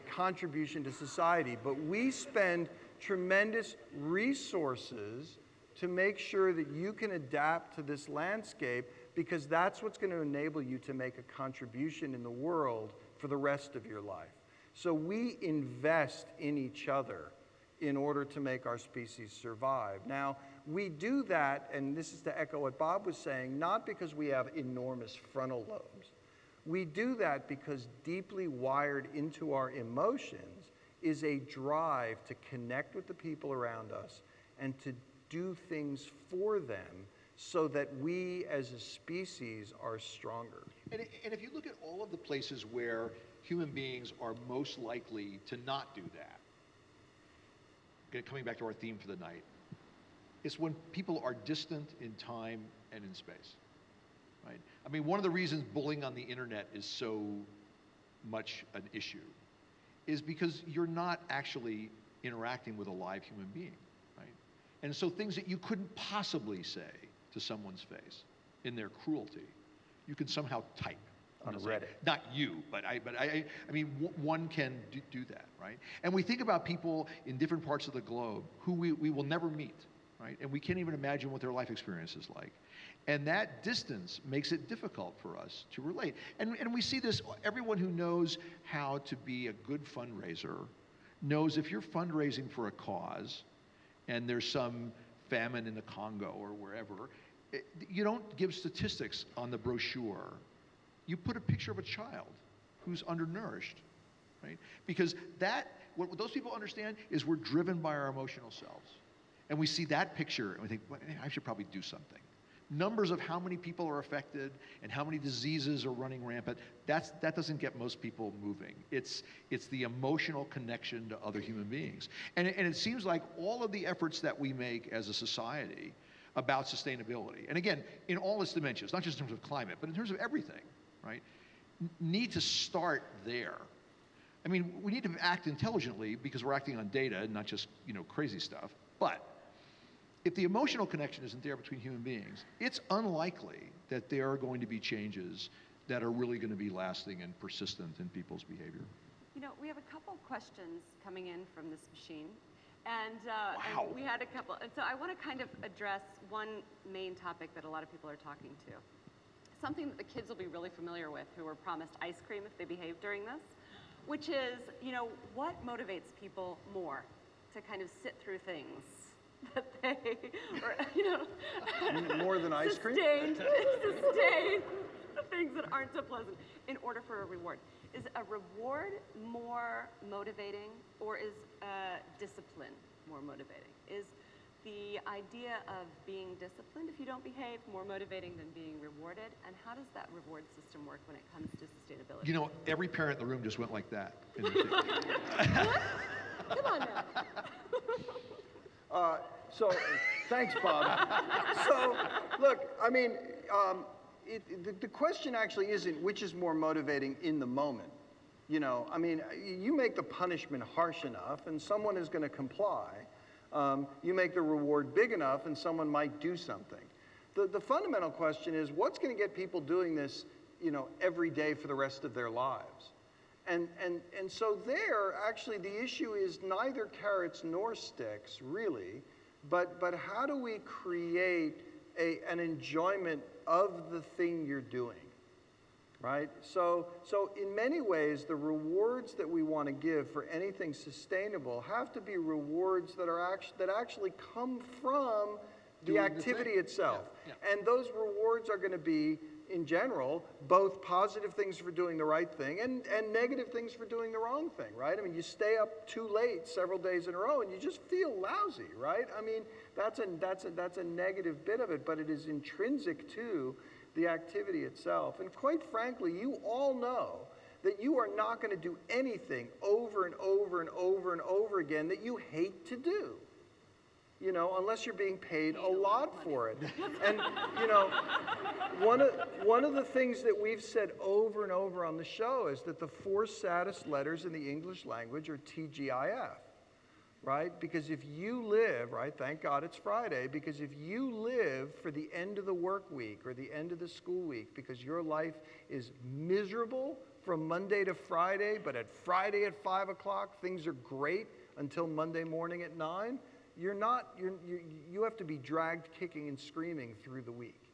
contribution to society? But we spend tremendous resources to make sure that you can adapt to this landscape, because that's what's going to enable you to make a contribution in the world for the rest of your life. So we invest in each other in order to make our species survive. Now, we do that, and this is to echo what Bob was saying, not because we have enormous frontal lobes. We do that because deeply wired into our emotions is a drive to connect with the people around us and to do things for them so that we as a species are stronger. And if you look at all of the places where human beings are most likely to not do that, coming back to our theme for the night, it's when people are distant in time and in space, right? I mean, one of the reasons bullying on the internet is so much an issue is because you're not actually interacting with a live human being, right? And so things that you couldn't possibly say to someone's face in their cruelty, you can somehow type. On Reddit. Not you, but I mean, one can do that, right? And we think about people in different parts of the globe who we will never meet, right? And we can't even imagine what their life experience is like. And that distance makes it difficult for us to relate. And we see this, everyone who knows how to be a good fundraiser knows if you're fundraising for a cause and there's some famine in the Congo or wherever, you don't give statistics on the brochure. You put a picture of a child who's undernourished, right? Because what those people understand is we're driven by our emotional selves. And we see that picture and we think, well, I should probably do something. Numbers of how many people are affected and how many diseases are running rampant, that doesn't get most people moving. It's the emotional connection to other human beings. And it seems like all of the efforts that we make as a society about sustainability, and again, in all its dimensions, not just in terms of climate, but in terms of everything, right, need to start there. I mean, we need to act intelligently because we're acting on data and not just, crazy stuff. But if the emotional connection isn't there between human beings, it's unlikely that there are going to be changes that are really going to be lasting and persistent in people's behavior. We have a couple questions coming in from this machine. And, Wow. and we had a couple. And so I want to kind of address one main topic that a lot of people are talking to. Something that the kids will be really familiar with who were promised ice cream if they behave during this, which is, what motivates people more to kind of sit through things that they, or, More than ice cream? sustain things that aren't so pleasant in order for a reward. Is a reward more motivating, or is discipline more motivating? Is the idea of being disciplined if you don't behave more motivating than being rewarded? And how does that reward system work when it comes to sustainability? Every parent in the room just went like that. In the Come on now. So, thanks, Bob. So, look, I mean, the question actually isn't which is more motivating in the moment. I mean, you make the punishment harsh enough and someone is going to comply. You make the reward big enough and someone might do something. The fundamental question is what's going to get people doing this, every day for the rest of their lives? And so there, actually, the issue is neither carrots nor sticks, really, but how do we create an enjoyment of the thing you're doing, right? So in many ways, the rewards that we want to give for anything sustainable have to be rewards that actually come from the activity itself. Yeah. And those rewards are going to be, in general, both positive things for doing the right thing and negative things for doing the wrong thing, right? I mean, you stay up too late several days in a row and you just feel lousy, right? I mean, that's a negative bit of it, but it is intrinsic to the activity itself. And quite frankly, you all know that you are not going to do anything over and over and over and over again that you hate to do. Unless you're being paid a lot for it. And, one of the things that we've said over and over on the show is that the 4 saddest letters in the English language are TGIF, right? Because if you live, right, thank God it's Friday, because if you live for the end of the work week or the end of the school week because your life is miserable from Monday to Friday, but at Friday at 5 o'clock, things are great until Monday morning at 9, you have to be dragged kicking and screaming through the week.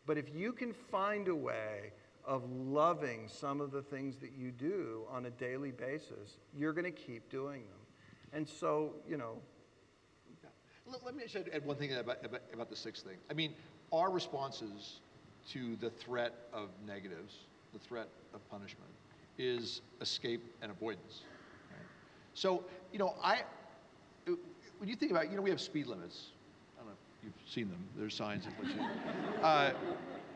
But if you can find a way of loving some of the things that you do on a daily basis, you're going to keep doing them. And so, Let me just add one thing about the 6th thing. I mean, our responses to the threat of negatives, the threat of punishment, is escape and avoidance. Right? So, when you think about it, we have speed limits. I don't know if you've seen them. There's signs that let you.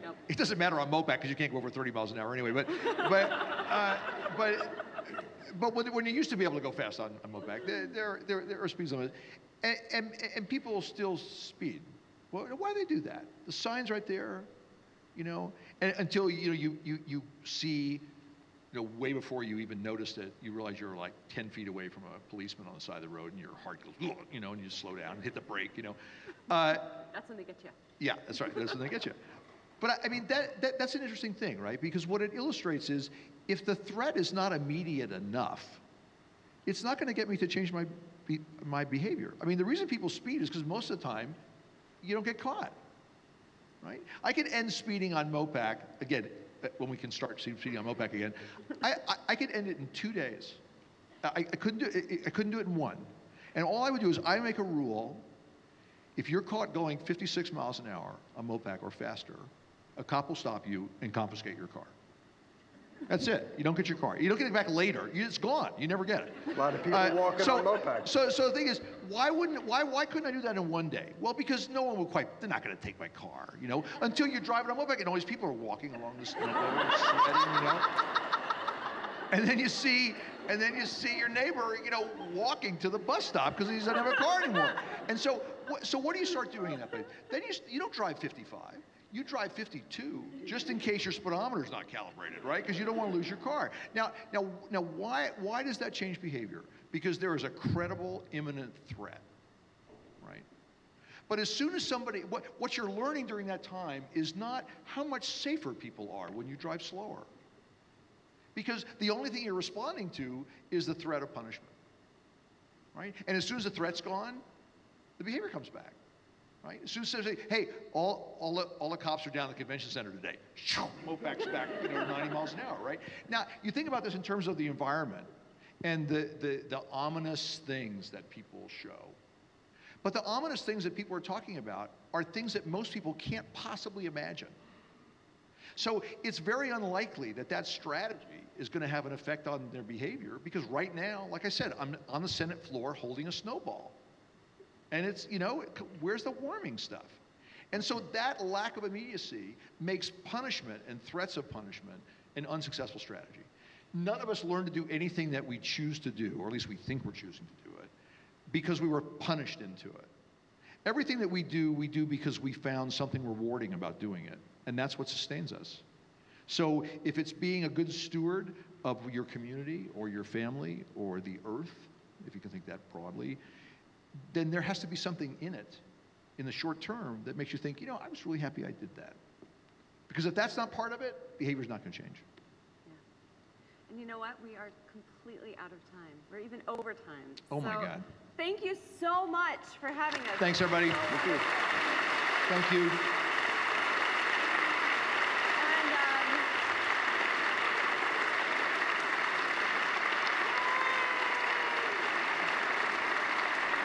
Yep. It doesn't matter on MOPAC because you can't go over 30 miles an hour anyway. But when you used to be able to go fast on MOPAC, there are speed limits, and people still speed. Well, why do they do that? The sign's right there, and until you see way before you even noticed it, you realize you're like 10 feet away from a policeman on the side of the road, and your heart goes, and you slow down and hit the brake, That's when they get you. Yeah, that's right. That's when they get you. But I mean, that's an interesting thing, right? Because what it illustrates is if the threat is not immediate enough, it's not going to get me to change my behavior. I mean, the reason people speed is because most of the time, you don't get caught, right? I could end speeding on Mopac, again, when we can start speeding on Mopac again, I could end it in 2 days. I couldn't do it in one. And all I would do is I make a rule, if you're caught going 56 miles an hour on Mopac or faster, a cop will stop you and confiscate your car. That's it. You don't get your car. You don't get it back later. It's gone. You never get it. A lot of people walking on Mopac. So the thing is, why couldn't I do that in one day? Well, because no one would they're not going to take my car, until you're driving on Mopac and all these people are walking along the street, sweating, And then you see your neighbor, walking to the bus stop because he doesn't have a car anymore. And so what do you start doing in that place? Then you don't drive 55. You drive 52 just in case your speedometer's not calibrated, right? Because you don't want to lose your car. Now, why does that change behavior? Because there is a credible, imminent threat, right? But as soon as what you're learning during that time is not how much safer people are when you drive slower. Because the only thing you're responding to is the threat of punishment, right? And as soon as the threat's gone, the behavior comes back. Right? As soon as they say, hey, all the cops are down at the convention center today, Mopac's back 90 miles an hour, right? Now, you think about this in terms of the environment and the ominous things that people show. But the ominous things that people are talking about are things that most people can't possibly imagine. So it's very unlikely that strategy is going to have an effect on their behavior because right now, like I said, I'm on the Senate floor holding a snowball. And it's, where's the warming stuff? And so that lack of immediacy makes punishment and threats of punishment an unsuccessful strategy. None of us learn to do anything that we choose to do, or at least we think we're choosing to do it, because we were punished into it. Everything that we do because we found something rewarding about doing it. And that's what sustains us. So if it's being a good steward of your community or your family or the earth, if you can think that broadly, then there has to be something in it in the short term that makes you think, I was really happy I did that. Because if that's not part of it, behavior's not going to change. Yeah. And you know what? We are completely out of time. We're even over time. Oh my God. Thank you so much for having us. Thanks, everybody. Thank you. Thank you.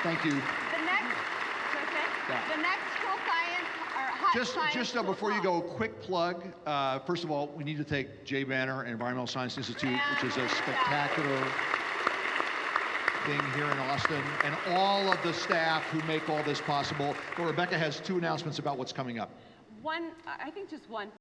Thank you. The next cool science or hot science. Just before you go, quick plug. First of all, we need to thank Jay Banner and Environmental Science Institute, which is a spectacular thing here in Austin, and all of the staff who make all this possible. But Rebecca has 2 announcements about what's coming up. I think just one.